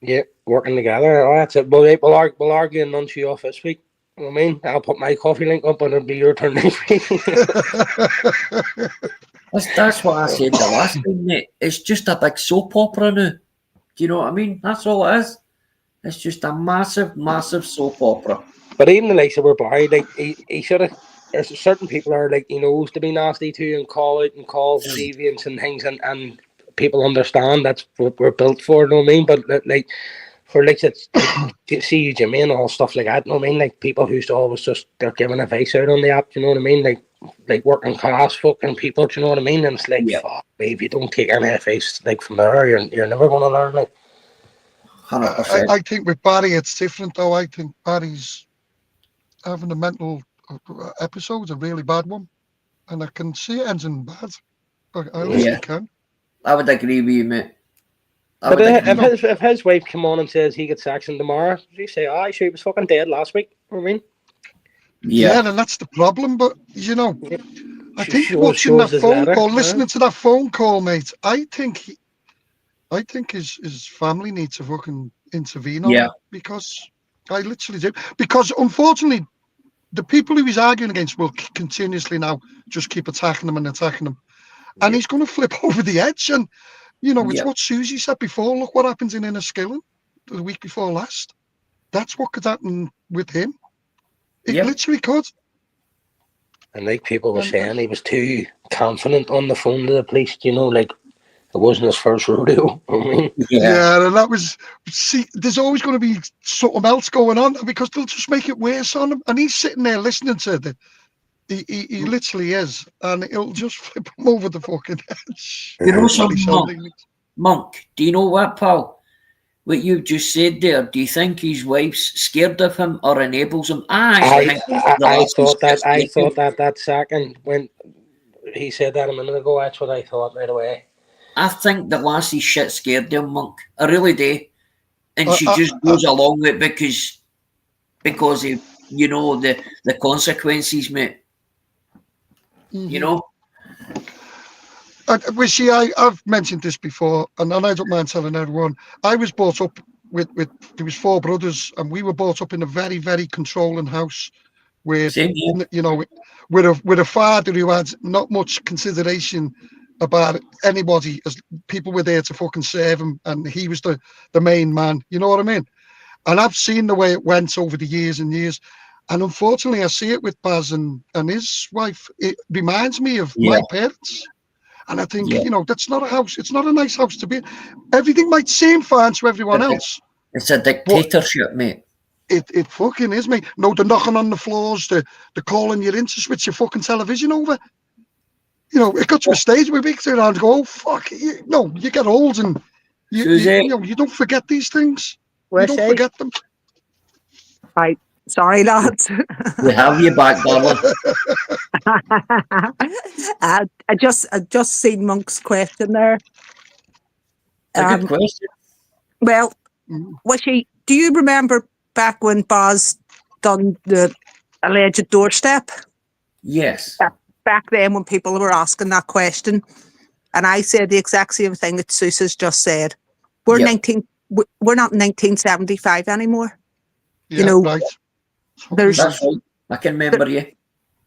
Yeah, working together. Oh, that's it. We'll argue and none you off this week. You know what I mean? I'll put my coffee link up and it'll be your turn next week. That's what I said the last time, mate. It's just a big soap opera now. Do you know what I mean? That's all it is. It's just a massive, massive soap opera. But even the likes of Barry, like he should have. There's certain people are like he knows to be nasty to and call out and call deviants and things, and people understand that's what we're built for. You know what I mean? But like for like see Jimmy and all stuff like that. You know what I mean? Like people who used to always just they're giving advice out on the app. You know what I mean? Like working class fucking people. Do you know what I mean? And it's like, fuck, if you don't take any advice like from there, you're never going to learn. Like, 100%. I think with Barry it's different though. I think Barry's having a mental episode's a really bad one, and I can see it ends in bad. I honestly can. I would agree with you, mate. But if his wife come on and says he gets sacked tomorrow, you say, "Oh, she was fucking dead last week." You know what I mean? Yeah, and that's the problem. But you know, I think watching that phone call, listening to that phone call, mate, I think his family needs to fucking intervene on it, because I literally do. Because unfortunately, the people who he's arguing against will continuously now just keep attacking him, and he's going to flip over the edge. And you know, it's what Susie said before. Look what happens in Enniskillen the week before last. That's what could happen with him. It literally could. And like people were saying, he was too confident on the phone to the police. You know, like it wasn't his first rodeo. I mean, and that was. See, there's always going to be something else going on because they'll just make it worse on him. And he's sitting there listening to it. He literally is, and it'll just flip him over the fucking edge. You know something? Monk, do you know what, pal? What you've just said there, do you think his wife's scared of him or enables him? I actually think the I lassie's thought that. I scared of him. thought that second when he said that a minute ago. That's what I thought right away. I think the lassie's shit scared of him, Monk. I really do. And she I- just goes along with it because of, you know, the consequences, mate. You know? I've mentioned this before, and I don't mind telling everyone. I was brought up with there was 4 brothers, and we were brought up in a very, very controlling house, with Same here. you know, with a father who had not much consideration about anybody, as people were there to fucking serve him, and he was the main man. You know what I mean? And I've seen the way it went over the years and years. And unfortunately, I see it with Baz and his wife. It reminds me of my parents. And I think, you know, that's not a house. It's not a nice house to be in. Everything might seem fine to everyone else. It's a dictatorship, mate. It fucking is, mate. No, they're knocking on the floors. They're calling you in to switch your fucking television over. You know, it got to a stage where we get around and go, oh, fuck. You get old and you don't forget these things. You don't forget them. Right. Sorry, lads. We have you back, darling. I just seen Monk's question there. A good question. Well, do you remember back when Baz done the alleged doorstep? Yes. Back then when people were asking that question, and I said the exact same thing that Seuss has just said. We're not 1975 anymore. Yeah, you know, right. That's right. I can remember you.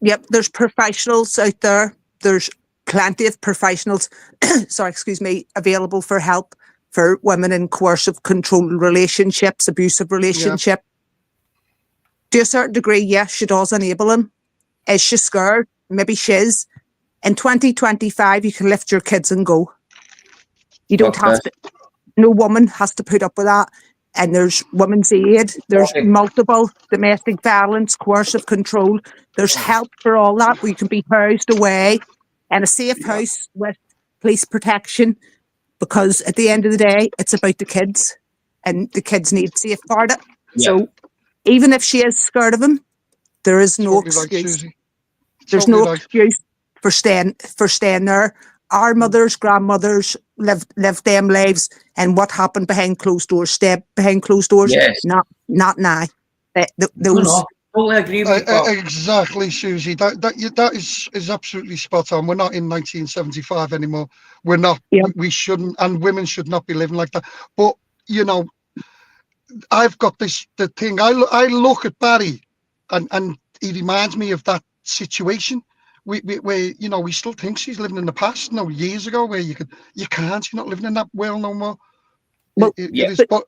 Yep, there's professionals out there. There's plenty of professionals, available for help for women in coercive control relationships, abusive relationship. To a certain degree, yes, she does enable him. Is she scared? Maybe she is. In 2025, you can lift your kids and go. You don't have to. No woman has to put up with that. And there's women's aid. There's multiple domestic violence, coercive control. There's help for all that, where you can be housed away in a safe house with police protection. Because at the end of the day, it's about the kids, and the kids need safeguarded. Yeah. So even if she is scared of him, there is no excuse. There's no excuse for staying there. Our mothers, grandmothers lived them lives, and what happened behind closed doors stayed behind closed doors. Yes. Not now. No. Totally agree with you. Exactly, Susie. That is absolutely spot on. We're not in 1975 anymore. We're not. Yeah. We shouldn't, and women should not be living like that. But you know, I've got the thing. I look at Barry, and he reminds me of that situation. We still think she's living in the past. No, years ago, where you can't. You're not living in that world no more. Well, it is, but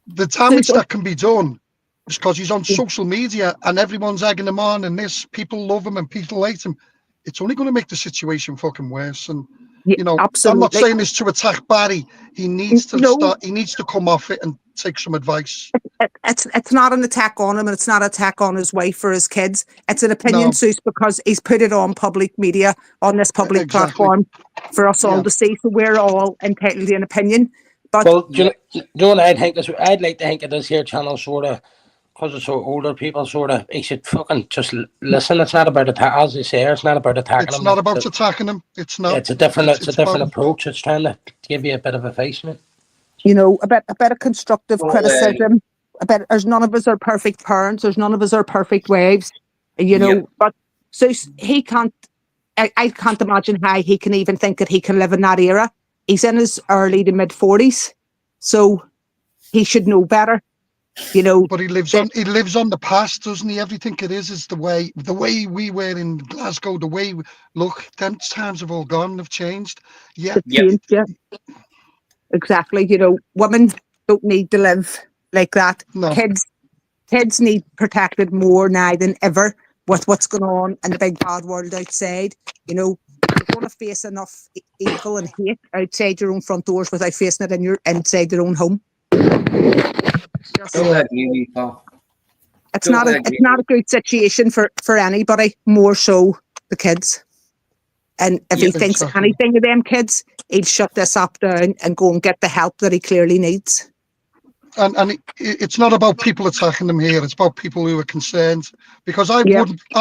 the damage that can be done is because he's on social media and everyone's egging him on, and people love him and people hate him. It's only going to make the situation fucking worse. And you know, absolutely. I'm not saying this to attack Barry. He needs to start. He needs to come off it and take some advice. It's not an attack on him, and it's not an attack on his wife or his kids. It's an opinion, Seuss, because he's put it on public media, on this public platform for us all to see. So we're all entitled to an opinion. But do you know what I'd like to think of this here channel sort of, because it's so older people sort of, he should fucking just listen. It's not about attacking, as you say, it's not about attacking him. It's not about attacking him. It's not. It's a different approach. It's trying to give you a bit of advice, mate. You know, a bit of constructive criticism. There's none of us are perfect parents. There's none of us are perfect wives. You know, but so he can't. I can't imagine how he can even think that he can live in that era. He's in his early to mid 40s, so he should know better. You know, but he lives on the past, doesn't he? Everything it is the way we were in Glasgow. The way them times have all gone. Have changed. Yeah. Exactly. You know, women don't need to live like that. No. Kids need protected more now than ever with what's going on in the big bad world outside. You know, you're going to face enough evil and hate outside your own front doors without facing it inside your own home. It's not a good situation for anybody, more so the kids. And if he thinks anything of them kids, he'll shut this up down and go and get the help that he clearly needs. And it's not about people attacking them here. It's about people who are concerned. Because I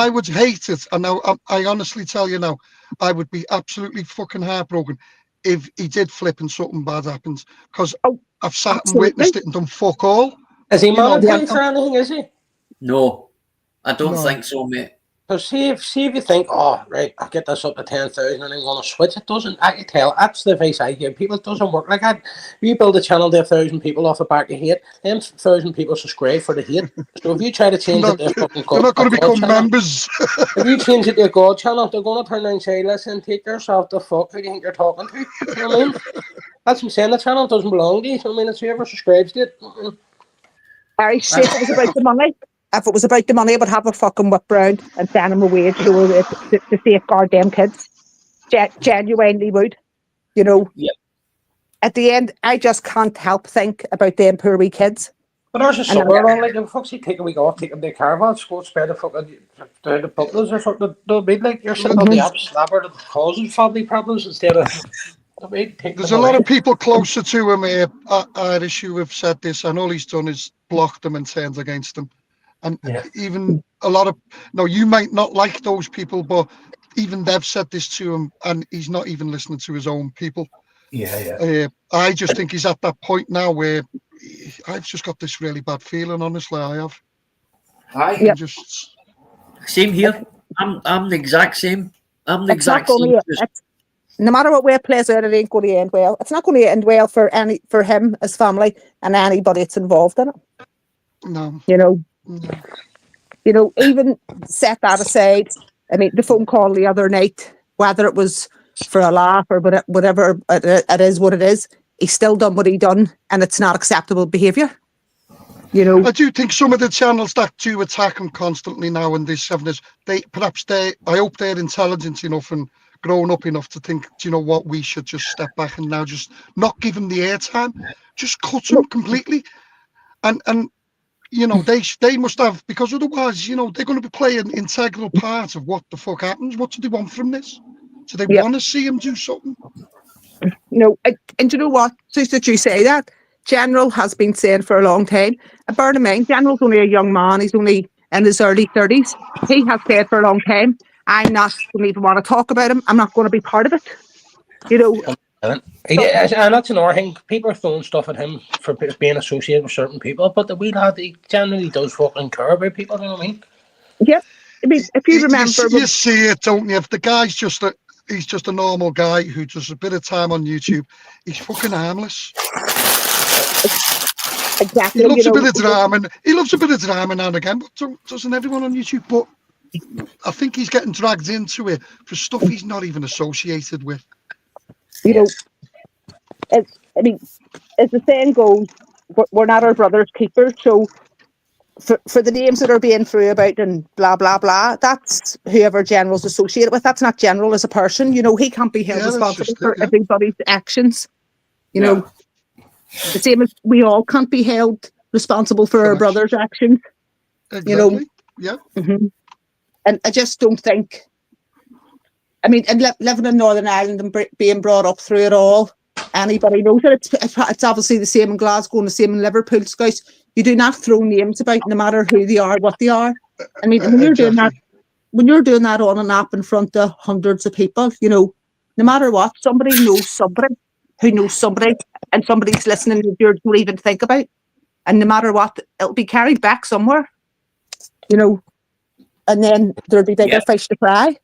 would hate it. And now I honestly tell you now, I would be absolutely fucking heartbroken if he did flip and something bad happens. Because I've sat and witnessed it and done fuck all. Is he monitoring for anything, is he? No, I don't think so, mate. Because see if you think, oh, right, I get this up to 10,000 and I'm going to switch. It doesn't, I can tell, that's the advice I give people. It doesn't work like that. You build a channel to 1,000 people off the back of hate, then 1,000 people subscribe for the hate. So if you try to change it to a fucking God, they're not going to become channel, members. if you change it to a God channel, they're going to turn around and say, listen, take yourself the fuck, who do you think you're talking to? You know what I mean? That's what I'm saying, the channel doesn't belong to you. So, I mean, it's whoever subscribes to it. Harry, say if it was about the money. If it was about the money, I would have a fucking whip round and send him away to safeguard them kids. Genuinely would. You know? Yeah. At the end, I just can't help think about them poor wee kids. But there's a summer on, like, if folks take a week off, take them to the caravan, go spend the fucking down the puddles or something. They'll be like, you're sitting on the app slapper that causes family problems instead of. There's a lot of people closer to him here, Irish, who have said this, and all he's done is block them and turned against them. And even a lot of, you might not like those people, but even they've said this to him, and he's not even listening to his own people. I just think he's at that point now where I've just got this really bad feeling, honestly, I have. Same here. I'm the exact same. I'm the exact same. No matter what way it plays out, it ain't going to end well. It's not going to end well for him, his family, and anybody that's involved in it. No. You know, even set that aside. I mean, the phone call the other night, whether it was for a laugh or whatever, it is what it is. He's still done what he done, and it's not acceptable behaviour. You know, I do think some of the channels that do attack him constantly now in these 70s, I hope they're intelligent enough and grown up enough to think, do you know what, we should just step back and now just not give him the airtime, just cut him completely, and they must have, because otherwise, they're going to be playing an integral part of what the fuck happens. What do they want from this? Do they want to see him do something? And you know what? Just that you say that, General has been saying for a long time, and bear in mind, General's only a young man, he's only in his early 30s. He has said for a long time, I'm not going to even want to talk about him. I'm not going to be part of it. And that's another thing. People are throwing stuff at him for being associated with certain people, but the wee lad, he generally does fucking care about people, you know what I mean? Yep. I mean, if you remember... You see it, don't you? If the guy's he's just a normal guy who does a bit of time on YouTube, he's fucking harmless. Exactly. He loves a bit of drama. He loves a bit of drama now and again, but doesn't everyone on YouTube? But I think he's getting dragged into it for stuff he's not even associated with. As the saying goes, we're not our brother's keepers. So for the names that are being through about and blah, blah, blah, that's whoever General's associated with. That's not General as a person. He can't be held responsible for everybody's actions. The same as we all can't be held responsible for our brother's actions. Exactly. Yeah. Mm-hmm. And I just don't think... I mean, and living in Northern Ireland and being brought up through it all, anybody knows that it's obviously the same in Glasgow and the same in Liverpool. Guys, you do not throw names about, no matter who they are, what they are. I mean, when you're doing that on an app in front of hundreds of people, no matter what, somebody knows somebody who knows somebody, and somebody's listening to you don't even think about. And no matter what, it'll be carried back somewhere, and then there'll be bigger fish to fry.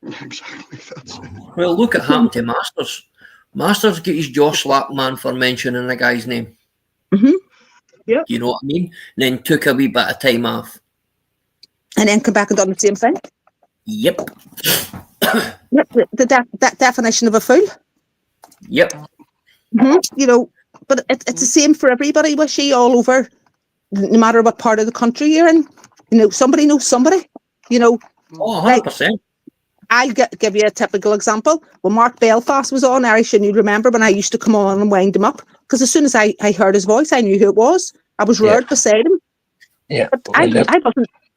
Exactly, that's it. Well, look at happened to Masters. Masters got his jaw slapped, man, for mentioning the guy's name. Mm-hmm. Yeah. You know what I mean? And then took a wee bit of time off. And then come back and done the same thing? Yep. Yep, that definition of a fool. Yep. Mm-hmm. But it's the same for everybody, Wishy, all over, no matter what part of the country you're in. Somebody knows somebody. Oh, 100%. I'll give you a typical example. When Mark Belfast was on, Irish, and you remember when I used to come on and wind him up, because as soon as I heard his voice, I knew who it was. I was reared beside him. Yeah. But I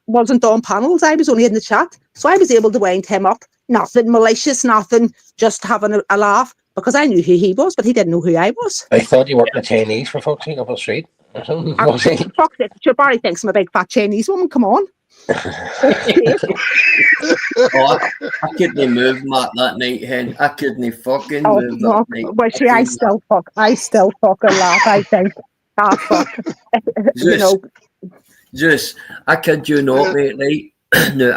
wasn't on panels. I was only in the chat. So I was able to wind him up nothing malicious, nothing, just having a laugh, because I knew who he was, but he didn't know who I was. I thought you worked in the Chinese for fuck's sake up the street or something. Was he? Fuck it, sure, Barry thinks I'm a big fat Chinese woman, come on. Oh, I couldn't move, Matt, that night, hen. I couldn't fucking move that night. Well, see, I still fucking laugh, I think. Ah, fuck. You know. Just, I kid you not, mate, right? Now,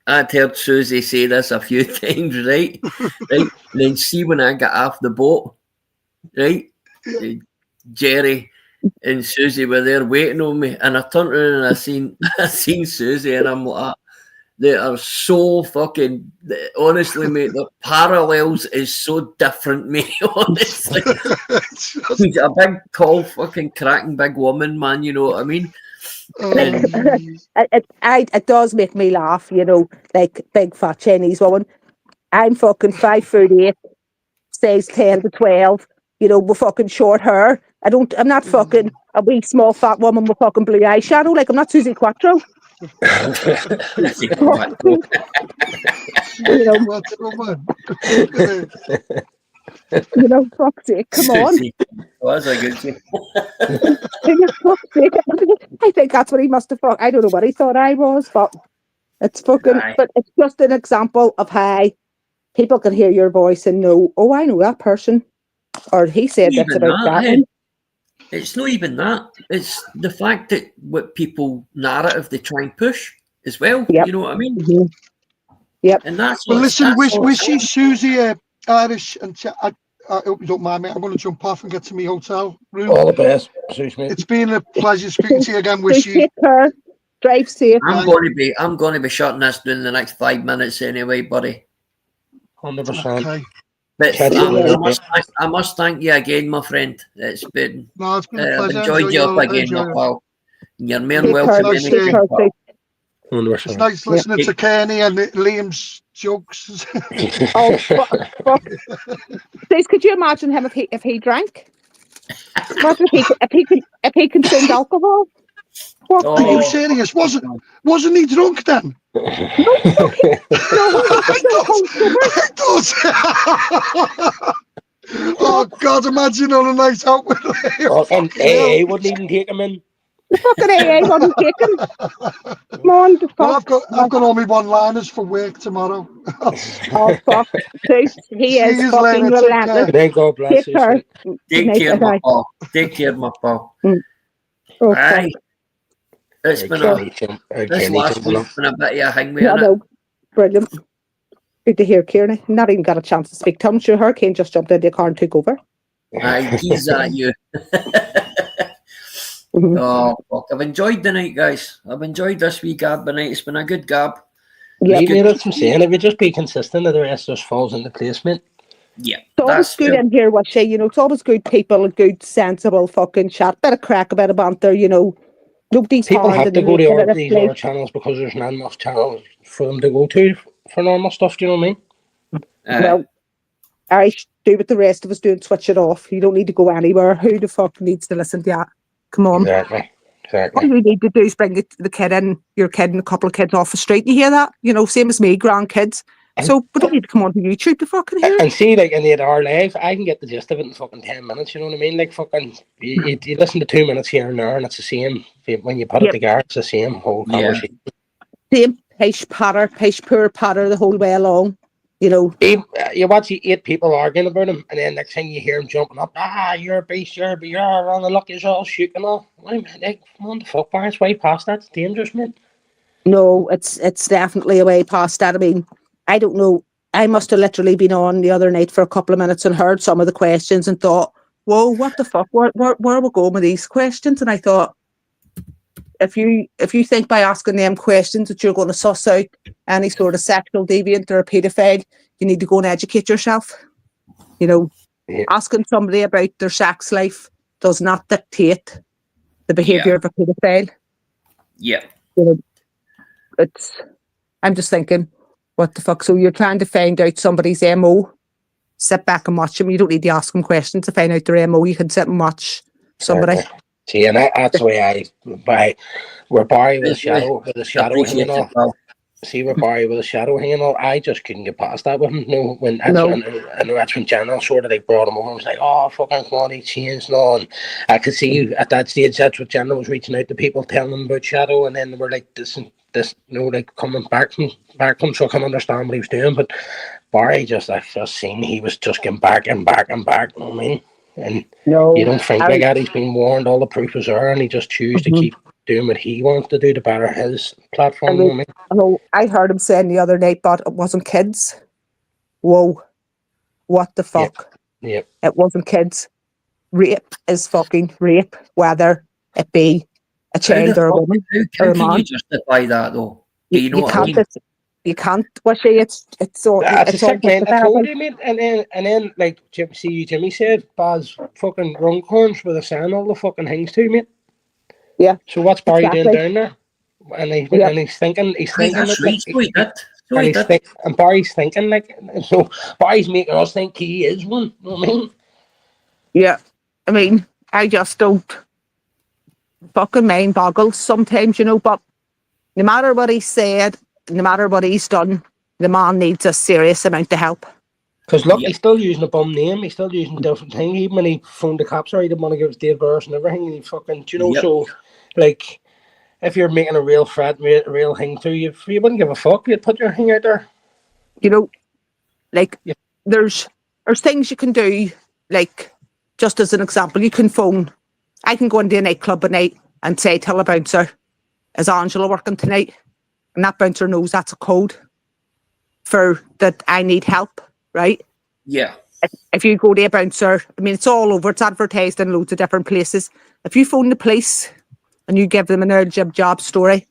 I'd heard Susie say this a few times, right? Right? And then see when I got off the boat, right? Jerry and Susie were there waiting on me, and I turned around and I seen Susie, and I'm like, they are so fucking, honestly, mate, the parallels is so different, mate, honestly. She's a big, tall, fucking cracking big woman, man, you know what I mean? It does make me laugh, you know, like big fat Chinese woman. I'm fucking 5'8", size 10 to 12, you know, with fucking short hair. I'm not fucking a wee small fat woman with fucking blue eyeshadow, like I'm not Susie Quattro. You know, What's woman? you know, fuck's sake, come on. Was a good thing. I think that's what he must have thought. I don't know what he thought I was, but it's fucking. Aye. But it's just an example of how people can hear your voice and know, oh, I know that person, or he said this Even about that. hey? It's not even that. It's the fact that what people narrative they try and push as well. Yep. You know what I mean? Mm-hmm. Yep. And that's Well, listen, that's wish she Susie Irish, and I hope you don't mind, mate. I'm going to jump off and get to my hotel room. All the best. Susie, mate. It's been a pleasure speaking to you again. Wish you. Take care. Drive safe. I'm going to be shutting this down in the next 5 minutes anyway, buddy. 100%. Okay. But Catch you later, I must thank you again, my friend. It's been No, it's been a I've pleasure. enjoyed you up again, my pal. You're more than welcome Take anytime, care. pal. 100%. It's nice listening to Kearney and Liam's jokes. Oh, fuck. Please, could you imagine him if he drank? Imagine if he consumed alcohol. Fuck Oh. Are me. you serious? Wasn't he drunk then? No, I thought. Oh God! Imagine on a night out with Liam. And AA wouldn't even take him in. the fucking AA wasn't taken. Come on, the Well, fuck. I've got all my one-liners for work tomorrow. Oh, fuck. Dude, he is See you fucking later, take relentless. Then God bless Take you. care. Take care, my pal. Take care, my pal. Oh, Aye. It's been this last Kenny, week's been a bit of a hangman. yeah, no. Brilliant. Good to hear, Kearney. Not even got a chance to speak to him. Sure, Hurricane just jumped into the car and took over. Aye, he's at you. Mhm. Oh, fuck. I've enjoyed the night, guys. I've enjoyed this wee gab tonight. It's been a good gab. Yeah, Maybe that's what I'm saying. If you just be consistent, the rest just falls into place, mate. Yeah. it's always good in here, what say, you know, it's always good people, good, sensible fucking chat, bit of crack, a bit of banter, you know. Nobody's People hard have in to the go to making all of this these place. other channels because there's not enough channels for them to go to for normal stuff, do you know what I mean? Well, I do what the rest of us do and switch it off. You don't need to go anywhere. Who the fuck needs to listen to that? Come on. Exactly. All you need to do is bring the kid in, your kid and a couple of kids off the street. You hear that? You know, same as me, grandkids. So we don't need to come on to YouTube to fucking hear it. And see, like in the 8 hour live, I can get the gist of it in fucking 10 minutes, you know what I mean? Like fucking, you listen to 2 minutes here and there, and it's the same. When you put it together, it's the same whole conversation. Same pish poor patter the whole way along. You know, you watch 8 people arguing about him, and then next thing you hear him jumping up, you're a beast, you're on the luck, you're all shoot and all. Like, come on, the fuck, bar, it's way past that. It's dangerous, man. no, it's definitely a way past that. I mean, I don't know. I must have literally been on the other night for a couple of minutes and heard some of the questions and thought, whoa, what the fuck? Where are we going with these questions? And I thought, if you think by asking them questions that you're going to suss out any sort of sexual deviant or a paedophile, you need to go and educate yourself. You know, asking somebody about their sex life does not dictate the behaviour of a paedophile. Yeah. You know, I'm just thinking, what the fuck? So you're trying to find out somebody's MO, sit back and watch them. You don't need to ask them questions to find out their MO. You can sit and watch somebody. See, and that's the way we're Barry with a shadow hanging off. see where Barry with a shadow hanging out, I just couldn't get past that with him. No, when that's No. and that's when General sort of like brought him over and was like, oh fucking come on, he changed and all. And I could see at that stage that's what General was reaching out to people, telling them about Shadow, and then they were like this, you know, like coming back from so I can understand what he was doing. But Barry I've just seen he was just getting back and back and back. You know what I mean? And No. you don't think like that. He's been warned, all the proof is there, and he just chooses to keep doing what he wants to do to better his platform. You know what I mean? I heard him saying the other night, but it wasn't kids. Whoa. What the fuck? Yep. It wasn't kids. Rape is fucking rape, whether it be a child or a woman or a How can man. you justify that though? Do you know You what I can't. mean? You can't. Wishy, it's all. That's It's a all sick man. I told justifiable. you, mate. And then like Jimmy said, Baz fucking runcorns with a saying all the fucking things too, mate. Yeah. So what's Barry doing Exactly. down there? And he's thinking Aye, that's right. So he did. So he did. and Barry's thinking like, so Barry's making us think he is one. You know what I mean? Yeah. I mean, I just don't fucking mind boggles sometimes, you know, but no matter what he said, no matter what he's done, the man needs a serious amount of help. Because look, Yeah. he's still using a bum name. He's still using different things. Even when he phoned the cops, or he didn't want to give his date of birth and everything. And he fucking, you know, Yep. so like, if you're making a real threat, real thing to you, you wouldn't give a fuck. You'd put your thing out there. You know, like Yeah. there's things you can do, like just as an example, you can phone. I can go into a nightclub at night and say, tell a bouncer, is Angela working tonight? And that bouncer knows that's a code for that I need help, right? Yeah. If you go to a bouncer, I mean, it's all over, it's advertised in loads of different places. If you phone the police and you give them an urgent job story,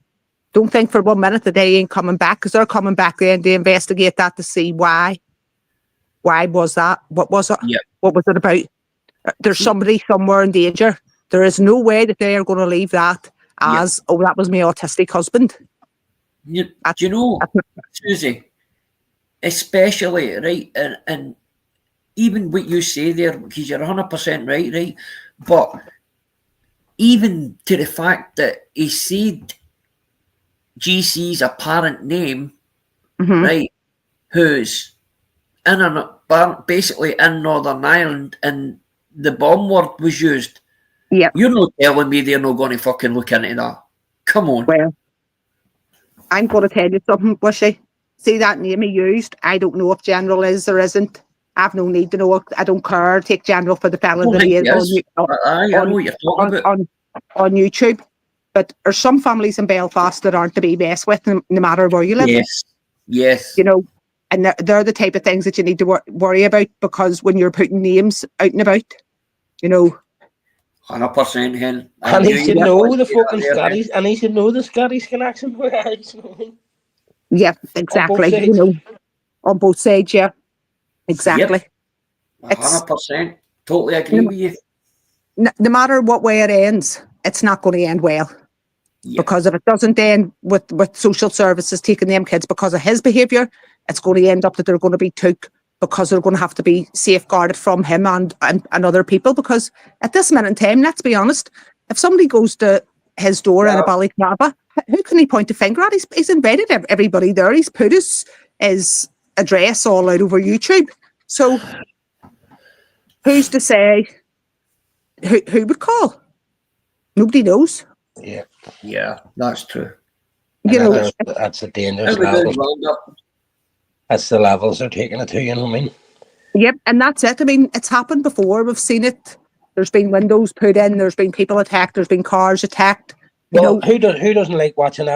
don't think for 1 minute that they ain't coming back, because they're coming back then to investigate that to see why. Why was that? What was it? Yeah. What was it about? There's somebody somewhere in danger. There is no way that they are going to leave that as, oh, that was my autistic husband. Do you know, Susie, especially, right, and even what you say there, because you're 100% right, but even to the fact that he said GC's apparent name, right, who's basically in Northern Ireland, and the bomb word was used. Yep. You're not telling me they're not going to fucking look into that. Come on. Well, I'm going to tell you something, Wishy. See that name he used? I don't know if General is or isn't. I've no need to know it. I don't care. Take General for the fella that he is I know what you're talking about. on YouTube. But there's some families in Belfast that aren't to be messed with, no matter where you live. Yes. You know, and they're the type of things that you need to worry about, because when you're putting names out and about, you know. 100%, Hen. And he should know the fucking Scottish, and he should know the Scottish connection. Yeah, exactly. You know, on both sides, yeah. Exactly. Yep. 100%. Totally agree with you. No matter what way it ends, it's not going to end well. Yep. Because if it doesn't end with social services taking them kids because of his behaviour, it's going to end up that they're going to be took because they're going to have to be safeguarded from him and other people. Because at this minute in time, let's be honest, if somebody goes to his door in a ballyclava, who can he point a finger at? He's invited everybody there. He's put his address all out over YouTube. So who's to say who would call? Nobody knows. Yeah, that's true. You know, that's the dangerous level. That's the levels they're taking it to, you know what I mean? Yep, and that's it. I mean, it's happened before. We've seen it. There's been windows put in. There's been people attacked. There's been cars attacked. Well, who doesn't like watching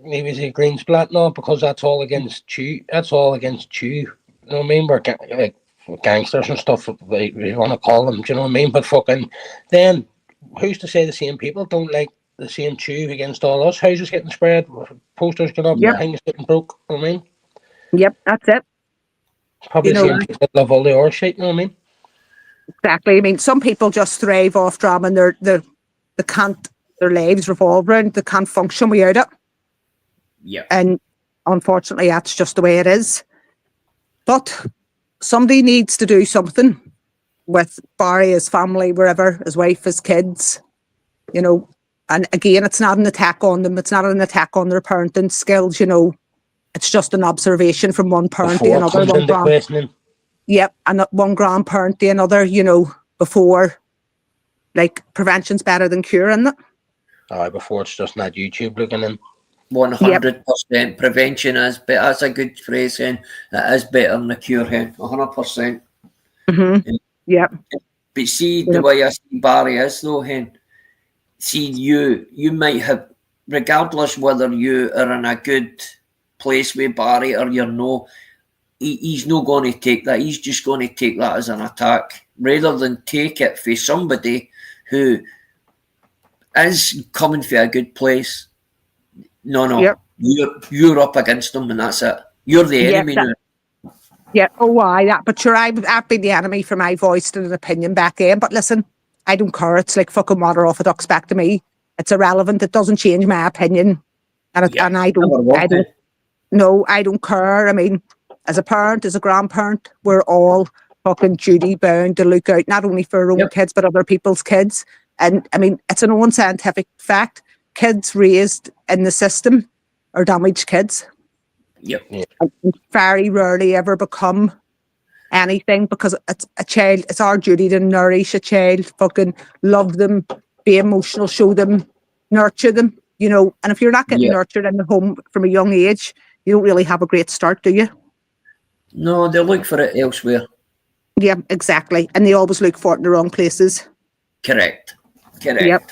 maybe say green splat now, because that's all against you. That's all against you. You know what I mean? We're like gangsters and stuff. Like, you want to call them. Do you know what I mean? But fucking then, who's to say the same people don't like the same chew against all us? Houses getting spread, posters get up, things getting broke. You know what I mean? Yep, that's it. Probably the same people that love all the horse shit. You know what I mean? Exactly. I mean, some people just thrive off drama, and they can't. Their lives revolve around. They can't function without it. Yeah. And unfortunately, that's just the way it is. But somebody needs to do something with Barry, his family, wherever, his wife, his kids. You know, and again, it's not an attack on them. It's not an attack on their parenting skills. You know, it's just an observation from one parent to Before it another. comes into questioning. Yep, and one grandparent to another, you know, before, like, prevention's better than cure, isn't it? Before it's just not YouTube looking in. 100% prevention is better. That's a good phrase, hen. It is better than the cure, hen. 100%. Mm-hmm. Yep. But see, the way I see Barry is, though, hen, see, you might have, regardless whether you are in a good place with Barry or you're no, he's not going to take that. He's just going to take that as an attack rather than take it for somebody who is coming for a good place. No. Yep. You're up against them, and that's it. You're the enemy now. Yeah. Oh, why that? But sure, I've been the enemy for my voice and an opinion back then. But listen, I don't care. It's like fucking water off a duck's back to me. It's irrelevant. It doesn't change my opinion, and I don't. No, I don't care. I mean, as a parent, as a grandparent, we're all fucking duty bound to look out not only for our own kids but other people's kids. And I mean, it's an unscientific fact. Kids raised in the system are damaged kids. Yep. And very rarely ever become anything because it's a child. It's our duty to nourish a child, fucking love them, be emotional, show them, nurture them. You know, and if you're not getting nurtured in the home from a young age, you don't really have a great start, do you? No, they look for it elsewhere. Yeah, exactly. And they always look for it in the wrong places. Correct. Yep.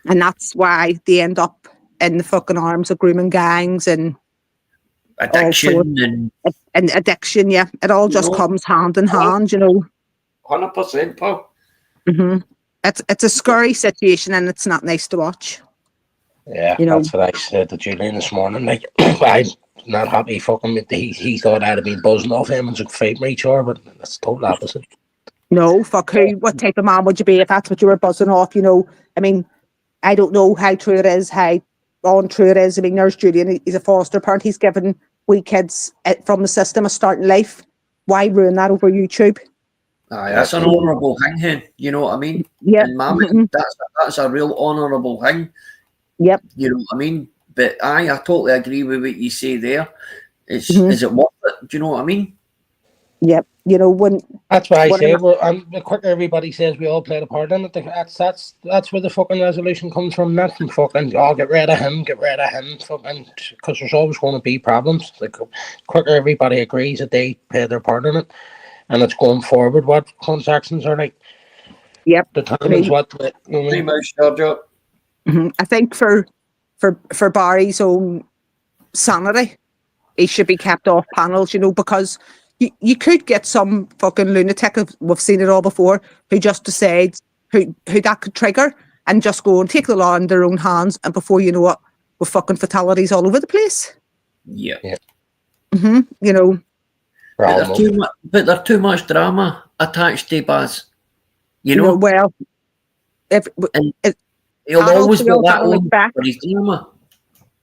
And that's why they end up in the fucking arms of grooming gangs and addiction and addiction. Yeah, it all just comes hand in hand, you know. 100%, Paul. Mm-hmm. It's a scary situation, and it's not nice to watch. Yeah, you know? That's what I said to Julian this morning. Like, I'm not happy fucking with he thought I'd have been buzzing off him and took fight me, sure, but that's the total opposite. No, fuck who? What type of man would you be if that's what you were buzzing off? You know, I mean, I don't know how true it is, how untrue it is. I mean, there's Julian, he's a foster parent. He's given wee kids from the system a start in life. Why ruin that over YouTube? Aye, that's an honourable thing, hen. You know what I mean? Yeah. And that's a real honourable thing. Yep. You know what I mean? But I totally agree with what you say there. Is it worth it? Do you know what I mean? Yep. You know, when that's why I say the quicker everybody says we all played a part in it, that's where the fucking resolution comes from. Not from fucking get rid of him, fucking, because there's always going to be problems. Like quicker everybody agrees that they played their part in it, and it's going forward. What transactions are like? Yep. Determines what. I think for Barry's own sanity, he should be kept off panels. You know, because. You could get some fucking lunatic, we've seen it all before, who just decides who that could trigger and just go and take the law in their own hands, and before you know it, with fucking fatalities all over the place. Yeah. Mm-hmm. You know. But there's too much drama attached to Baz. You know? Well, he'll always be that old for his drama.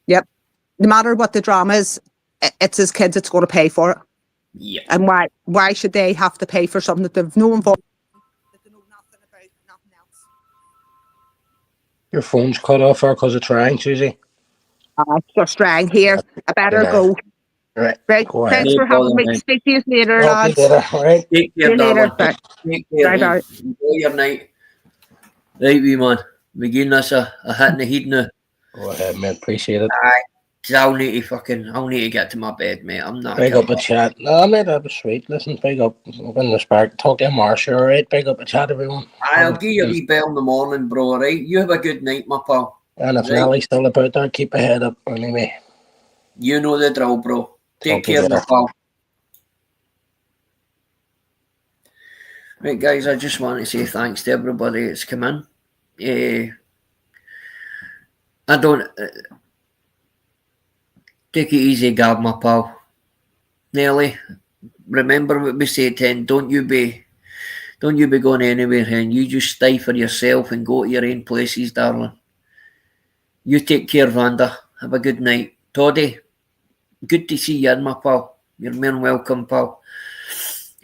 Yep. No matter what the drama is, it's his kids that's going to pay for it. Yeah. And why should they have to pay for something that they've no involvement? That they know nothing about, nothing else. Your phone's cut off or because it's trying, Susie? Just rang here. I better go. Right. Go ahead. Thanks for having me. Speak to you later, lads. All right. Take care, darling. Take care. Bye. Enjoy your night. Right, wee man. We're giving us a hit in the head now. Go ahead, man. Appreciate it. Aye. I'll need to get to my bed, mate. I'm not. Big up a chat. No, mate, that was sweet. Listen, big up. Open the spark. Talk to Marsha, all right? Big up a chat, everyone. I'll give you a wee bell in the morning, bro, all right? You have a good night, my pal. And if Nellie's still about that, keep a head up anyway. You know the drill, bro. Take care, my pal. Right, guys, I just want to say thanks to everybody that's come in. I don't... Take it easy, Gab, my pal. Nelly, remember what we said, hen. Don't you be going anywhere, hen. You just stay for yourself and go to your own places, darling. You take care, Vanda. Have a good night. Toddy, good to see you in, my pal. You're more than welcome, pal.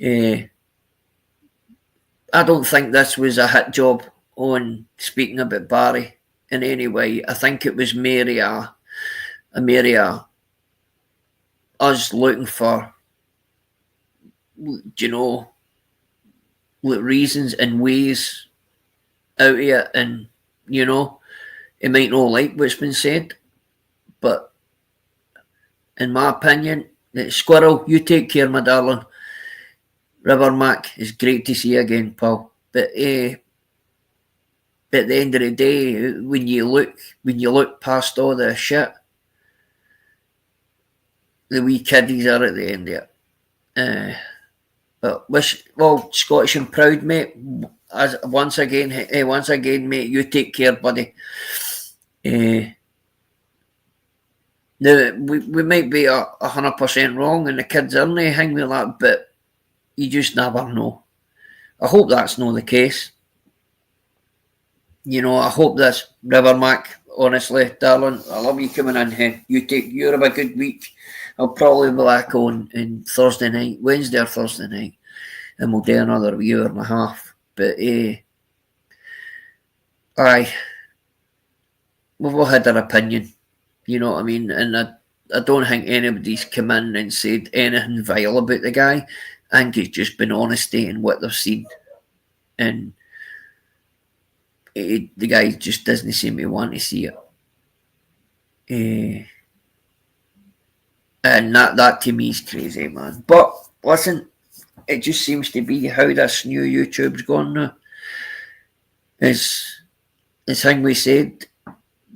I don't think this was a hit job on speaking about Barry in any way. I think it was us looking for, you know, reasons and ways out of it, and you know, it might not like what's been said, but in my opinion, Squirrel, you take care, my darling. River Mac, it's great to see you again, pal. But at the end of the day, when you look past all the shit, the wee kiddies are at the end of it. But wish, well, Scottish and proud, mate. As once again, mate, you take care, buddy. Now we might be 100% wrong, and the kids aren't hang with that, but you just never know. I hope that's not the case. You know, I hope this, River Mac. Honestly, darling, I love you coming in here. You have a good week. I'll probably be back on Thursday night, Wednesday or Thursday night, and we'll do another year and a half. But aye, we've all had our opinion. You know what I mean? And I don't think anybody's come in and said anything vile about the guy. I think it's just been honesty in what they've seen. And the guy just doesn't seem to want to see it. And that to me is crazy, man. But listen, it just seems to be how this new YouTube's gone now. It's thing we said,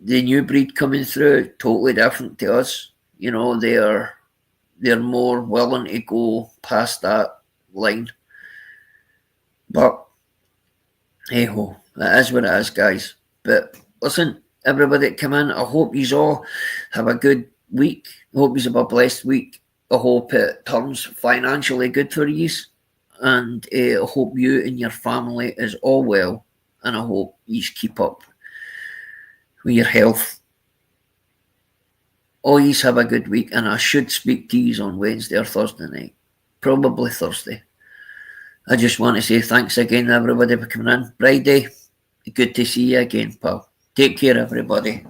the new breed coming through, totally different to us. You know, they're more willing to go past that line. But hey ho, that is what it is, guys. But listen, everybody that come in, I hope you all have a good week. I hope you have a blessed week. I hope it turns financially good for you. And I hope you and your family is all well. And I hope you keep up with your health. All you have a good week, and I should speak to you on Wednesday or Thursday night. Probably Thursday. I just want to say thanks again, everybody, for coming in. Friday, good to see you again, pal. Take care, everybody.